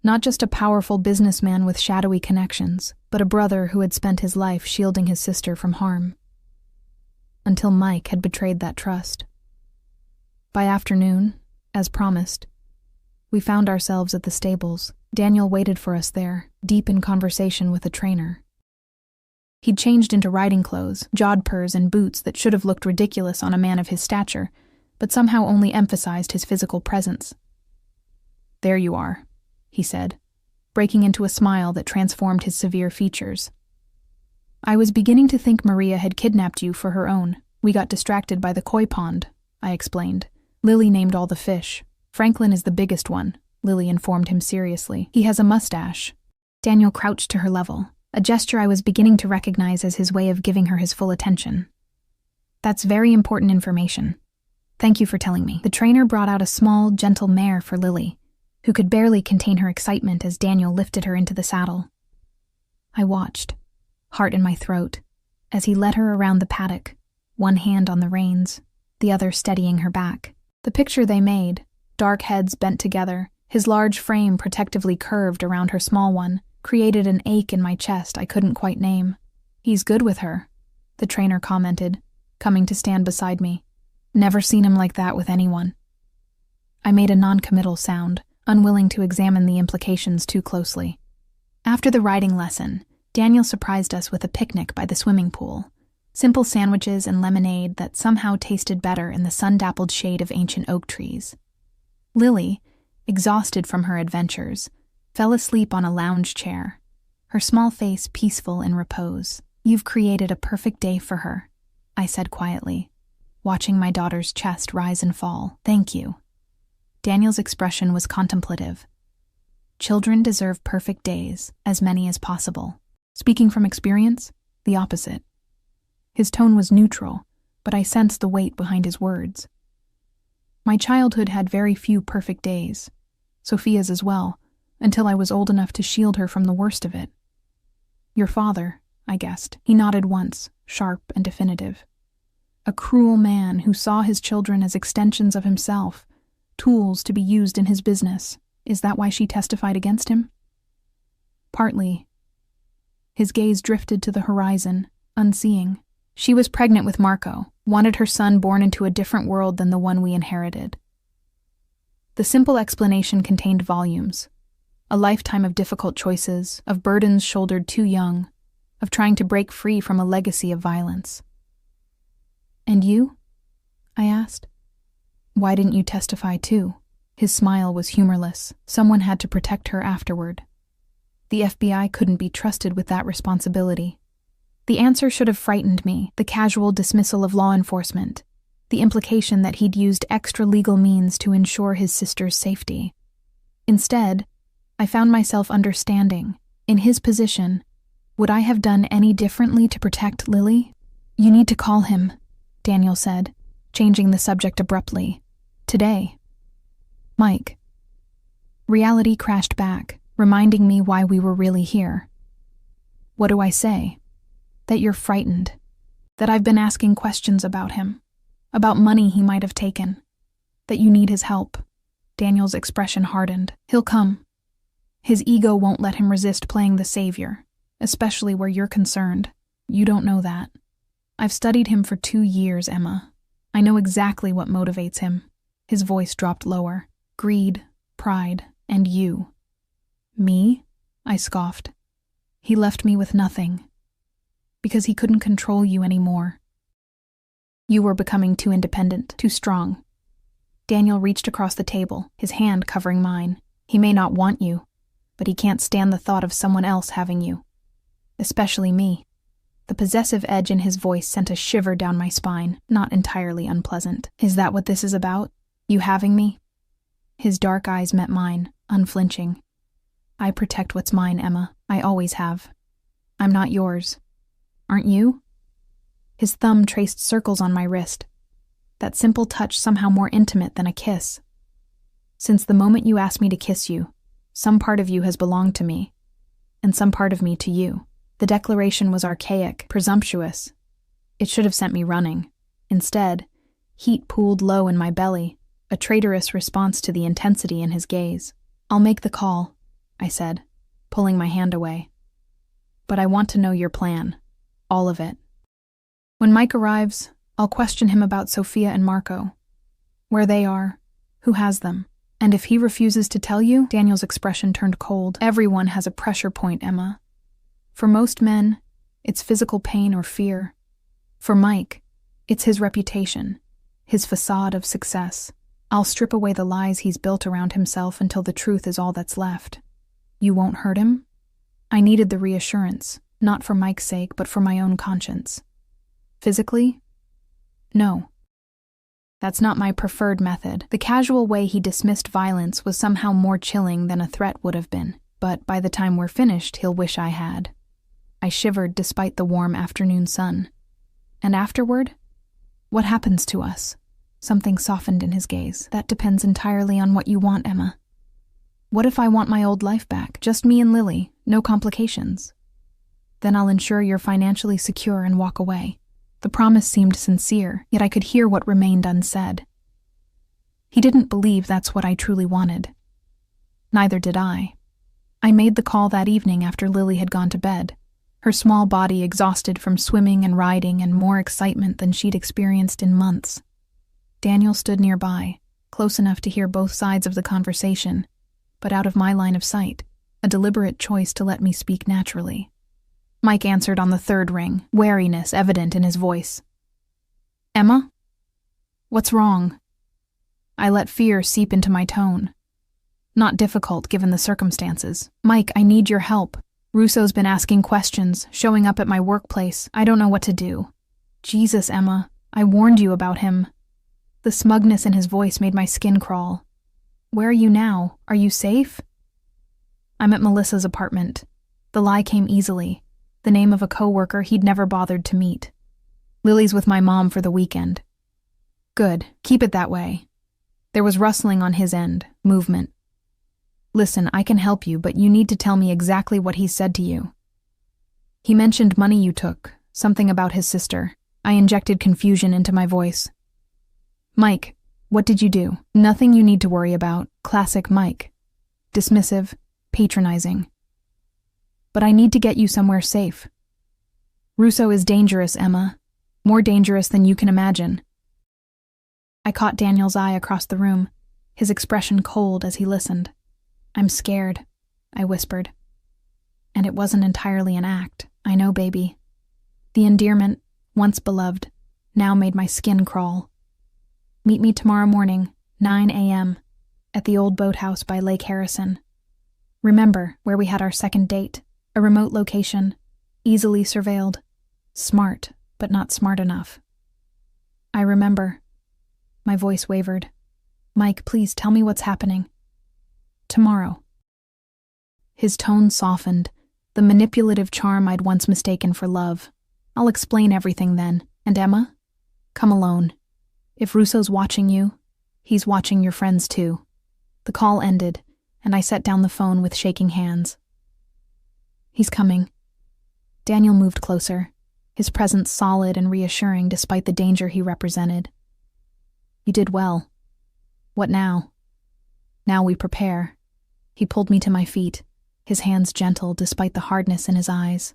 A: Not just a powerful businessman with shadowy connections, but a brother who had spent his life shielding his sister from harm. Until Mike had betrayed that trust. By afternoon, as promised, we found ourselves at the stables. Daniel waited for us there, deep in conversation with a trainer. He'd changed into riding clothes, jodhpurs, and boots that should have looked ridiculous on a man of his stature, but somehow only emphasized his physical presence. "There you are," he said, breaking into a smile that transformed his severe features. "I was beginning to think Maria had kidnapped you for her own. We got distracted by the koi pond," I explained. "Lily named all the fish. Franklin is the biggest one," Lily informed him seriously. "He has a mustache." Daniel crouched to her level, a gesture I was beginning to recognize as his way of giving her his full attention. "That's very important information. Thank you for telling me." The trainer brought out a small, gentle mare for Lily, who could barely contain her excitement as Daniel lifted her into the saddle. I watched, heart in my throat, as he led her around the paddock, one hand on the reins, the other steadying her back. The picture they made, dark heads bent together, his large frame protectively curved around her small one, created an ache in my chest I couldn't quite name. "He's good with her," the trainer commented, coming to stand beside me. "Never seen him like that with anyone." I made a non-committal sound, unwilling to examine the implications too closely. After the riding lesson, Daniel surprised us with a picnic by the swimming pool. Simple sandwiches and lemonade that somehow tasted better in the sun-dappled shade of ancient oak trees. Lily, exhausted from her adventures, fell asleep on a lounge chair, her small face peaceful in repose. "You've created a perfect day for her," I said quietly, watching my daughter's chest rise and fall. "Thank you." Daniel's expression was contemplative. Children deserve perfect days, as many as possible. Speaking from experience, the opposite. His tone was neutral, but I sensed the weight behind his words. My childhood had very few perfect days, Sophia's as well, until I was old enough to shield her from the worst of it. "Your father," I guessed. He nodded once, sharp and definitive. "A cruel man who saw his children as extensions of himself, tools to be used in his business. Is that why she testified against him?" "Partly." His gaze drifted to the horizon, unseeing. "She was pregnant with Marco, wanted her son born into a different world than the one we inherited." The simple explanation contained volumes. A lifetime of difficult choices, of burdens shouldered too young, of trying to break free from a legacy of violence. "And you?" I asked. "Why didn't you testify too?" His smile was humorless. Someone had to protect her afterward. The FBI couldn't be trusted with that responsibility. The answer should have frightened me, the casual dismissal of law enforcement, the implication that he'd used extra legal means to ensure his sister's safety. Instead, I found myself understanding, in his position, would I have done any differently to protect Lily? "You need to call him," Daniel said, changing the subject abruptly. "Today." "Mike." Reality crashed back, reminding me why we were really here. "What do I say?" "That you're frightened. That I've been asking questions about him. About money he might have taken. That you need his help." Daniel's expression hardened. "He'll come. His ego won't let him resist playing the savior, especially where you're concerned. You don't know that. I've studied him for 2 years, Emma. I know exactly what motivates him." His voice dropped lower. "Greed, pride, and you." "Me?" I scoffed. "He left me with nothing. Because he couldn't control you anymore. You were becoming too independent, too strong." Daniel reached across the table, his hand covering mine. "He may not want you, but he can't stand the thought of someone else having you. Especially me. The possessive edge in his voice sent a shiver down my spine, not entirely unpleasant. Is that what this is about? You having me? His dark eyes met mine, unflinching. I protect what's mine, Emma. I always have. I'm not yours. Aren't you? His thumb traced circles on my wrist. That simple touch somehow more intimate than a kiss. Since the moment you asked me to kiss you, some part of you has belonged to me, and some part of me to you. The declaration was archaic, presumptuous. It should have sent me running. Instead, heat pooled low in my belly, a traitorous response to the intensity in his gaze. I'll make the call, I said, pulling my hand away. But I want to know your plan. All of it. When Mike arrives, I'll question him about Sophia and Marco. Where they are, who has them. And if he refuses to tell you, Daniel's expression turned cold. Everyone has a pressure point, Emma. For most men, it's physical pain or fear. For Mike, it's his reputation, his facade of success. I'll strip away the lies he's built around himself until the truth is all that's left. You won't hurt him? I needed the reassurance, not for Mike's sake, but for my own conscience. Physically? No. That's not my preferred method. The casual way he dismissed violence was somehow more chilling than a threat would have been, but by the time we're finished, he'll wish I had. I shivered despite the warm afternoon sun. And afterward? What happens to us? Something softened in his gaze. That depends entirely on what you want, Emma. What if I want my old life back? Just me and Lily, no complications. Then I'll ensure you're financially secure and walk away. The promise seemed sincere, yet I could hear what remained unsaid. He didn't believe that's what I truly wanted. Neither did I. I made the call that evening after Lily had gone to bed, her small body exhausted from swimming and riding and more excitement than she'd experienced in months. Daniel stood nearby, close enough to hear both sides of the conversation, but out of my line of sight, a deliberate choice to let me speak naturally. Mike answered on the third ring, wariness evident in his voice. Emma? What's wrong? I let fear seep into my tone. Not difficult given the circumstances. Mike, I need your help. Russo's been asking questions, showing up at my workplace. I don't know what to do. Jesus, Emma, I warned you about him. The smugness in his voice made my skin crawl. Where are you now? Are you safe? I'm at Melissa's apartment. The lie came easily. The name of a coworker he'd never bothered to meet. Lily's with my mom for the weekend. Good, keep it that way. There was rustling on his end, movement. Listen, I can help you, but you need to tell me exactly what he said to you. He mentioned money you took, something about his sister. I injected confusion into my voice. Mike, what did you do? Nothing you need to worry about. Classic Mike. Dismissive, patronizing. But I need to get you somewhere safe. Russo is dangerous, Emma. More dangerous than you can imagine. I caught Daniel's eye across the room, his expression cold as he listened. I'm scared, I whispered. And it wasn't entirely an act, I know, baby. The endearment, once beloved, now made my skin crawl. Meet me tomorrow morning, 9 a.m., at the old boathouse by Lake Harrison. Remember where we had our second date. A remote location, easily surveilled. Smart, but not smart enough. I remember. My voice wavered. Mike, please tell me what's happening. Tomorrow. His tone softened, the manipulative charm I'd once mistaken for love. I'll explain everything then. And Emma? Come alone. If Russo's watching you, he's watching your friends too. The call ended, and I set down the phone with shaking hands. He's coming. Daniel moved closer, his presence solid and reassuring despite the danger he represented. You did well. What now? Now we prepare. He pulled me to my feet, his hands gentle despite the hardness in his eyes.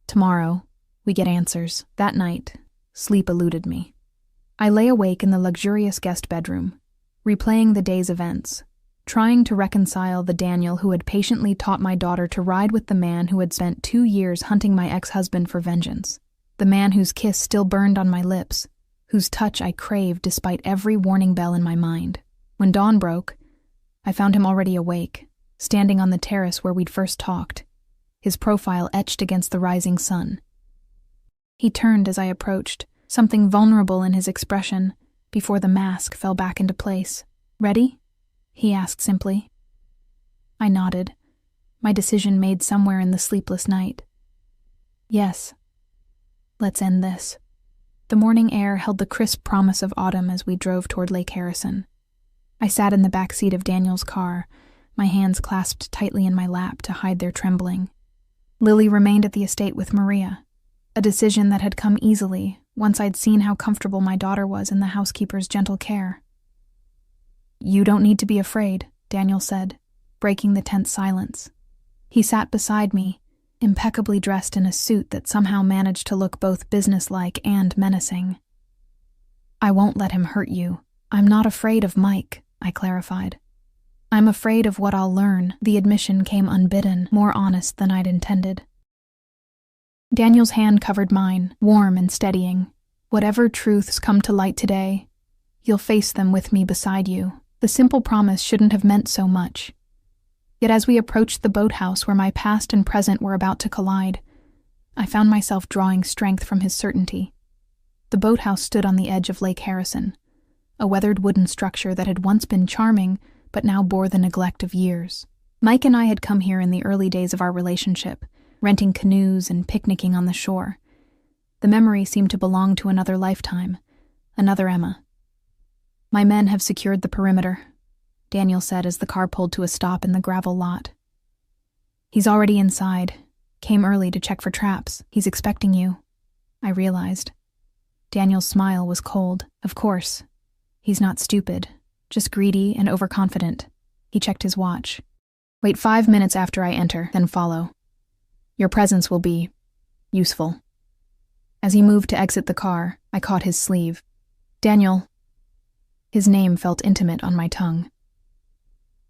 A: Tomorrow, we get answers. That night, sleep eluded me. I lay awake in the luxurious guest bedroom, replaying the day's events, trying to reconcile the Daniel who had patiently taught my daughter to ride with the man who had spent 2 years hunting my ex-husband for vengeance, the man whose kiss still burned on my lips, whose touch I craved despite every warning bell in my mind. When dawn broke, I found him already awake, standing on the terrace where we'd first talked, his profile etched against the rising sun. He turned as I approached, something vulnerable in his expression, before the mask fell back into place. "Ready?" he asked simply. I nodded, my decision made somewhere in the sleepless night. "Yes. Let's end this." The morning air held the crisp promise of autumn as we drove toward Lake Harrison. I sat in the back seat of Daniel's car, my hands clasped tightly in my lap to hide their trembling. Lily remained at the estate with Maria, a decision that had come easily once I'd seen how comfortable my daughter was in the housekeeper's gentle care. "You don't need to be afraid," Daniel said, breaking the tense silence. He sat beside me, impeccably dressed in a suit that somehow managed to look both businesslike and menacing. "I won't let him hurt you. I'm not afraid of Mike," I clarified. "I'm afraid of what I'll learn." The admission came unbidden, more honest than I'd intended. Daniel's hand covered mine, warm and steadying. "Whatever truths come to light today, you'll face them with me beside you." The simple promise shouldn't have meant so much. Yet as we approached the boathouse where my past and present were about to collide, I found myself drawing strength from his certainty. The boathouse stood on the edge of Lake Harrison, a weathered wooden structure that had once been charming but now bore the neglect of years. Mike and I had come here in the early days of our relationship, renting canoes and picnicking on the shore. The memory seemed to belong to another lifetime, another Emma. "My men have secured the perimeter," Daniel said as the car pulled to a stop in the gravel lot. "He's already inside. Came early to check for traps. He's expecting you." I realized. Daniel's smile was cold. Of course. He's not stupid, just greedy and overconfident. He checked his watch. "Wait 5 minutes after I enter, then follow. Your presence will be useful." As he moved to exit the car, I caught his sleeve. "Daniel." His name felt intimate on my tongue.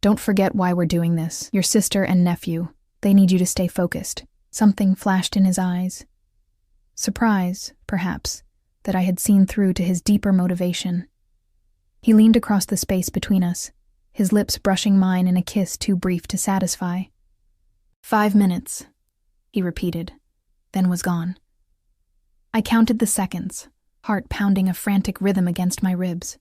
A: "Don't forget why we're doing this. Your sister and nephew. They need you to stay focused." Something flashed in his eyes. Surprise, perhaps, that I had seen through to his deeper motivation. He leaned across the space between us, his lips brushing mine in a kiss too brief to satisfy. 5 minutes, he repeated, then was gone. I counted the seconds, heart pounding a frantic rhythm against my ribs.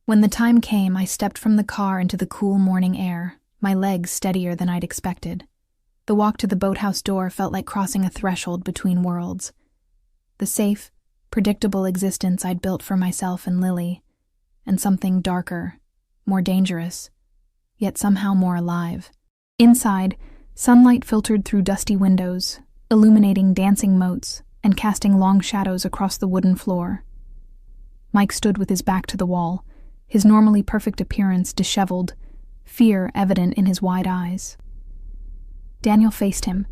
A: When the time came, I stepped from the car into the cool morning air, my legs steadier than I'd expected. The walk to the boathouse door felt like crossing a threshold between worlds. The safe, predictable existence I'd built for myself and Lily, and something darker, more dangerous, yet somehow more alive. Inside, sunlight filtered through dusty windows, illuminating dancing motes and casting long shadows across the wooden floor. Mike stood with his back to the wall, his normally perfect appearance disheveled, fear evident in his wide eyes. Daniel faced him,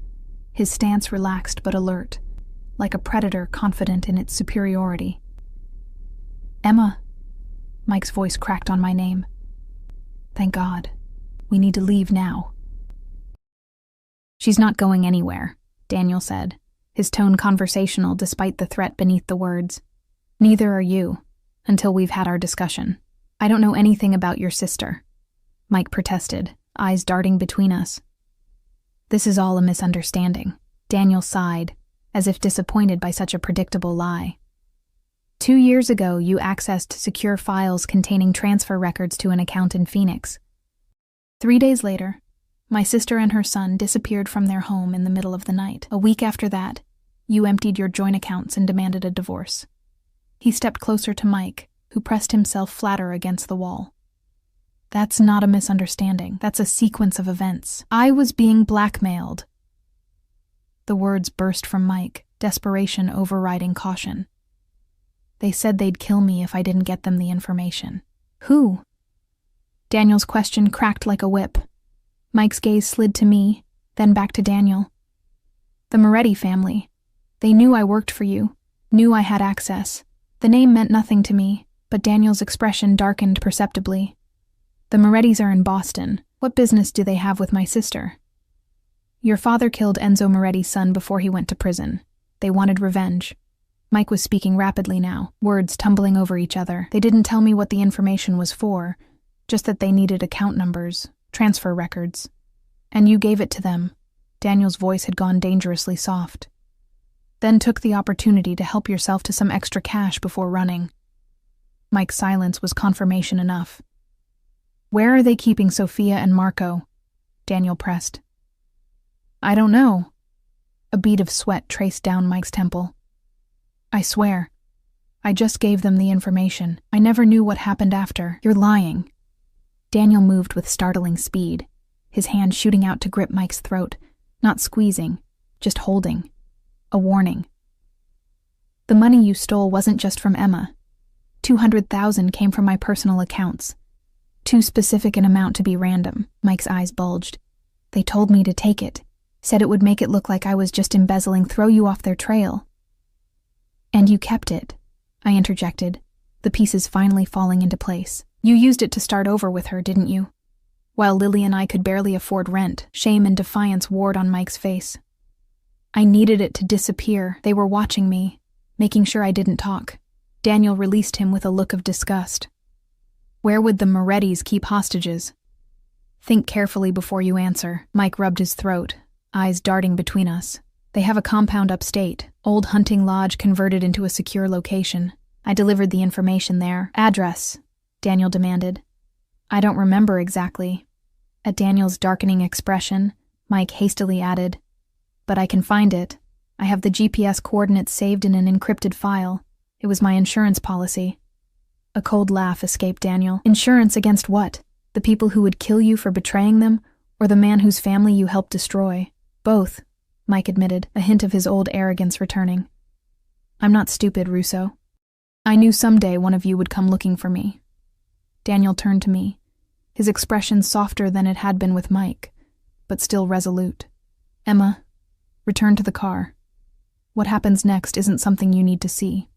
A: his stance relaxed but alert, like a predator confident in its superiority. "Emma," Mike's voice cracked on my name. "Thank God. We need to leave now." "She's not going anywhere," Daniel said, his tone conversational despite the threat beneath the words. "Neither are you, until we've had our discussion." "I don't know anything about your sister," Mike protested, eyes darting between us. "This is all a misunderstanding." Daniel sighed, as if disappointed by such a predictable lie. 2 years ago, you accessed secure files containing transfer records to an account in Phoenix. 3 days later, my sister and her son disappeared from their home in the middle of the night. A week after that, you emptied your joint accounts and demanded a divorce. He stepped closer to Mike, who pressed himself flatter against the wall. "That's not a misunderstanding. That's a sequence of events. I was being blackmailed." The words burst from Mike, desperation overriding caution. "They said they'd kill me if I didn't get them the information." "Who?" Daniel's question cracked like a whip. Mike's gaze slid to me, then back to Daniel. "The Moretti family. They knew I worked for you, knew I had access. The name meant nothing to me, but Daniel's expression darkened perceptibly. The Morettis are in Boston. What business do they have with my sister?" "Your father killed Enzo Moretti's son before he went to prison. They wanted revenge." Mike was speaking rapidly now, words tumbling over each other. "They didn't tell me what the information was for, just that they needed account numbers, transfer records. And you gave it to them. Daniel's voice had gone dangerously soft. Then took the opportunity to help yourself to some extra cash before running. Mike's silence was confirmation enough. Where are they keeping Sophia and Marco? Daniel pressed. I don't know. A bead of sweat traced down Mike's temple. I swear. I just gave them the information. I never knew what happened after. You're lying. Daniel moved with startling speed, his hand shooting out to grip Mike's throat, not squeezing, just holding. A warning. The money you stole wasn't just from Emma. 200,000 came from my personal accounts. Too specific an amount to be random. Mike's eyes bulged. They told me to take it. Said it would make it look like I was just embezzling, throw you off their trail. And you kept it, I interjected, the pieces finally falling into place. You used it to start over with her, didn't you? While Lily and I could barely afford rent, shame and defiance warred on Mike's face. I needed it to disappear. They were watching me, making sure I didn't talk. Daniel released him with a look of disgust. Where would the Morettis keep hostages? Think carefully before you answer. Mike rubbed his throat, eyes darting between us. They have a compound upstate, old hunting lodge converted into a secure location. I delivered the information there. Address, Daniel demanded. I don't remember exactly. At Daniel's darkening expression, Mike hastily added, but I can find it. I have the GPS coordinates saved in an encrypted file. It was my insurance policy. A cold laugh escaped Daniel. Insurance against what? The people who would kill you for betraying them, or the man whose family you helped destroy? Both, Mike admitted, a hint of his old arrogance returning. I'm not stupid, Russo. I knew someday one of you would come looking for me. Daniel turned to me, his expression softer than it had been with Mike, but still resolute. Emma, return to the car. What happens next isn't something you need to see.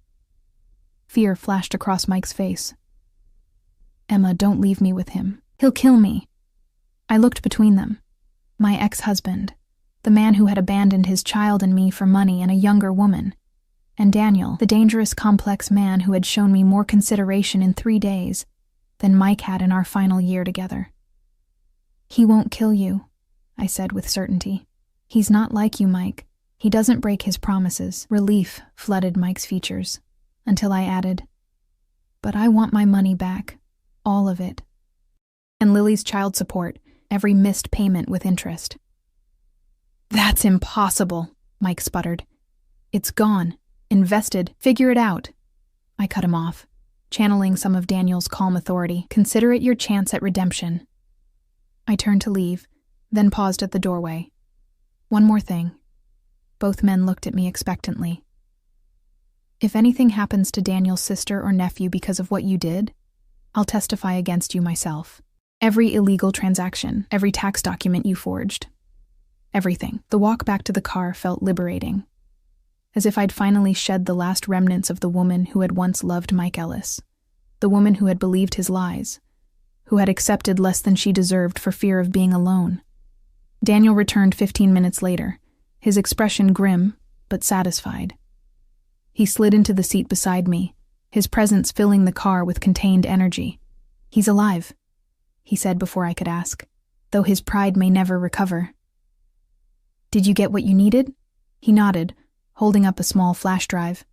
A: Fear flashed across Mike's face. Emma, don't leave me with him. He'll kill me. I looked between them. My ex-husband, the man who had abandoned his child and me for money and a younger woman, and Daniel, the dangerous, complex man who had shown me more consideration in 3 days than Mike had in our final year together. He won't kill you, I said with certainty. He's not like you, Mike. He doesn't break his promises. Relief flooded Mike's features, until I added, but I want my money back. All of it. And Lily's child support, every missed payment with interest. That's impossible, Mike sputtered. It's gone. Invested. Figure it out. I cut him off, channeling some of Daniel's calm authority. Consider it your chance at redemption. I turned to leave, then paused at the doorway. One more thing. Both men looked at me expectantly. If anything happens to Daniel's sister or nephew because of what you did, I'll testify against you myself. Every illegal transaction, every tax document you forged. Everything. The walk back to the car felt liberating, as if I'd finally shed the last remnants of the woman who had once loved Mike Ellis, the woman who had believed his lies, who had accepted less than she deserved for fear of being alone. Daniel returned 15 minutes later, his expression grim but satisfied. He slid into the seat beside me, his presence filling the car with contained energy. He's alive, he said before I could ask, though his pride may never recover. Did you get what you needed? He nodded, holding up a small flash drive.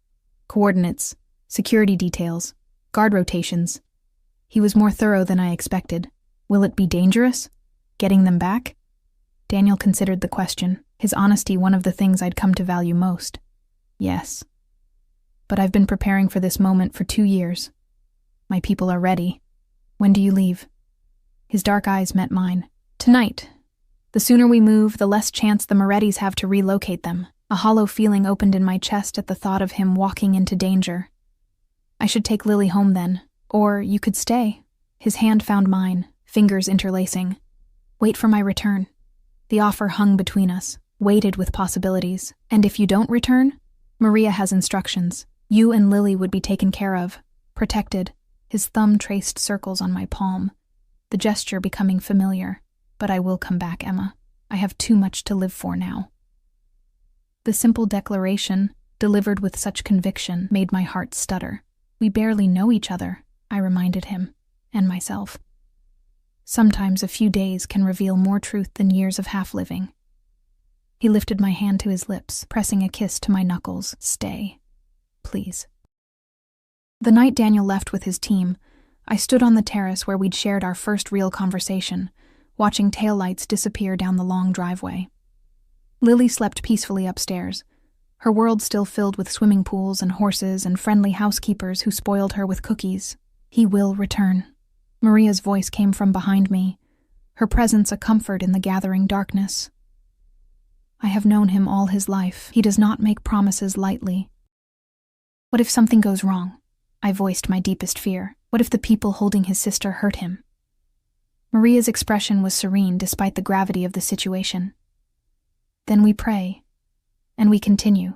A: Coordinates, security details, guard rotations. He was more thorough than I expected. Will it be dangerous? Getting them back? Daniel considered the question, his honesty one of the things I'd come to value most. Yes. But I've been preparing for this moment for 2 years. My people are ready. When do you leave? His dark eyes met mine. Tonight. The sooner we move, the less chance the Morettis have to relocate them. A hollow feeling opened in my chest at the thought of him walking into danger. I should take Lily home then. Or you could stay. His hand found mine, fingers interlacing. Wait for my return. The offer hung between us, weighted with possibilities. And if you don't return, Maria has instructions. You and Lily would be taken care of, protected. His thumb traced circles on my palm, the gesture becoming familiar. But I will come back, Emma. I have too much to live for now. The simple declaration, delivered with such conviction, made my heart stutter. We barely know each other, I reminded him, and myself. Sometimes a few days can reveal more truth than years of half-living. He lifted my hand to his lips, pressing a kiss to my knuckles. Stay, please. The night Daniel left with his team, I stood on the terrace where we'd shared our first real conversation, watching taillights disappear down the long driveway. Lily slept peacefully upstairs, her world still filled with swimming pools and horses and friendly housekeepers who spoiled her with cookies. He will return. Maria's voice came from behind me, her presence a comfort in the gathering darkness. I have known him all his life. He does not make promises lightly. What if something goes wrong? I voiced my deepest fear. What if the people holding his sister hurt him? Maria's expression was serene despite the gravity of the situation. Then we pray, and we continue.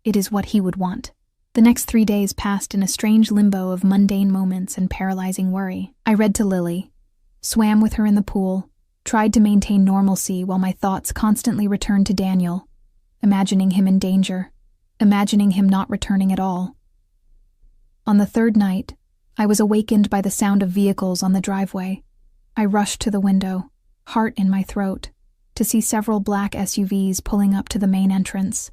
A: It is what he would want. The next 3 days passed in a strange limbo of mundane moments and paralyzing worry. I read to Lily, swam with her in the pool, tried to maintain normalcy while my thoughts constantly returned to Daniel, imagining him in danger, imagining him not returning at all. On the third night, I was awakened by the sound of vehicles on the driveway. I rushed to the window, heart in my throat, to see several black SUVs pulling up to the main entrance.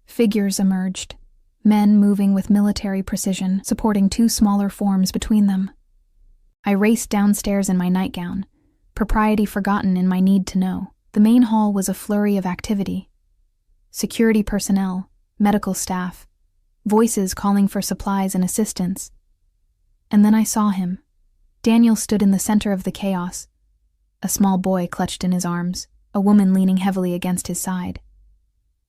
A: Figures emerged, men moving with military precision, supporting 2 smaller forms between them. I raced downstairs in my nightgown, propriety forgotten in my need to know. The main hall was a flurry of activity. Security personnel, medical staff, voices calling for supplies and assistance. And then I saw him. Daniel stood in the center of the chaos, a small boy clutched in his arms, a woman leaning heavily against his side.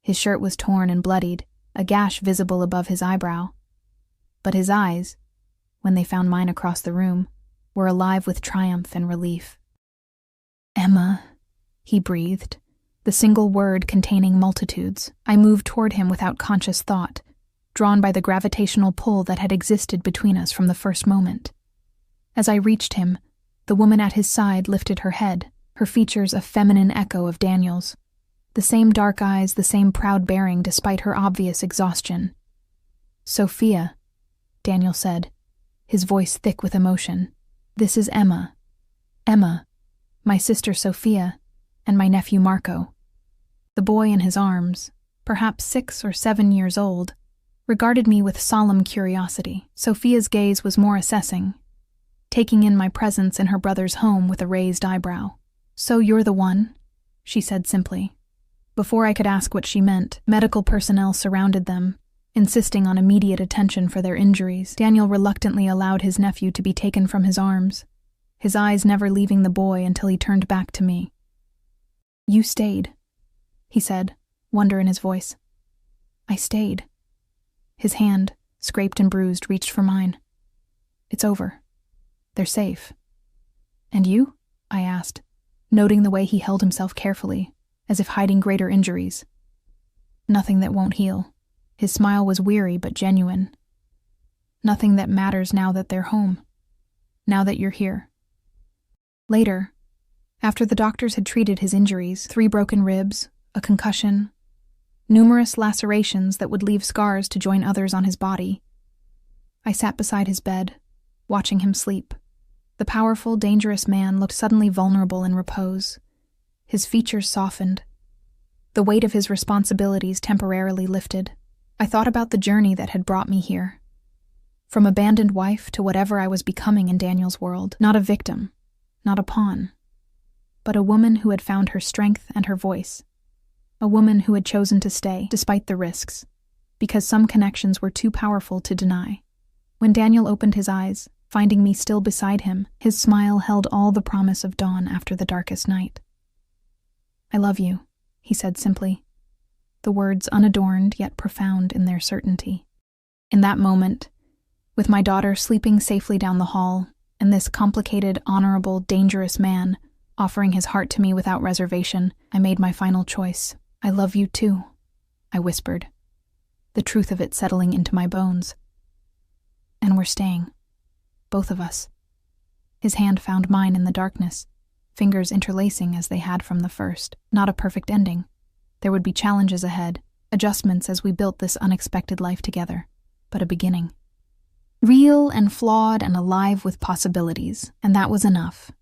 A: His shirt was torn and bloodied, a gash visible above his eyebrow. But his eyes, when they found mine across the room, were alive with triumph and relief. "Emma," he breathed, the single word containing multitudes. I moved toward him without conscious thought, drawn by the gravitational pull that had existed between us from the first moment. As I reached him, the woman at his side lifted her head, her features a feminine echo of Daniel's. The same dark eyes, the same proud bearing despite her obvious exhaustion. "Sophia," Daniel said, his voice thick with emotion. "This is Emma. Emma, my sister Sophia, and my nephew Marco." The boy in his arms, perhaps 6 or 7 years old, regarded me with solemn curiosity. Sophia's gaze was more assessing, taking in my presence in her brother's home with a raised eyebrow. "So you're the one," she said simply. Before I could ask what she meant, medical personnel surrounded them, insisting on immediate attention for their injuries. Daniel reluctantly allowed his nephew to be taken from his arms, his eyes never leaving the boy until he turned back to me. "You stayed," he said, wonder in his voice. "I stayed." His hand, scraped and bruised, reached for mine. "It's over. They're safe." "And you?" I asked, noting the way he held himself carefully, as if hiding greater injuries. "Nothing that won't heal." His smile was weary but genuine. "Nothing that matters now that they're home. Now that you're here." Later, after the doctors had treated his injuries, 3 broken ribs, a concussion, numerous lacerations that would leave scars to join others on his body, I sat beside his bed, watching him sleep. The powerful, dangerous man looked suddenly vulnerable in repose. His features softened. The weight of his responsibilities temporarily lifted. I thought about the journey that had brought me here. From abandoned wife to whatever I was becoming in Daniel's world. Not a victim, not a pawn, but a woman who had found her strength and her voice. A woman who had chosen to stay, despite the risks, because some connections were too powerful to deny. When Daniel opened his eyes, finding me still beside him, his smile held all the promise of dawn after the darkest night. "I love you," he said simply, the words unadorned yet profound in their certainty. In that moment, with my daughter sleeping safely down the hall, and this complicated, honorable, dangerous man offering his heart to me without reservation, I made my final choice. "I love you too," I whispered, the truth of it settling into my bones. "And we're staying. Both of us." His hand found mine in the darkness, fingers interlacing as they had from the first. Not a perfect ending. There would be challenges ahead, adjustments as we built this unexpected life together, but a beginning. Real and flawed and alive with possibilities, and that was enough.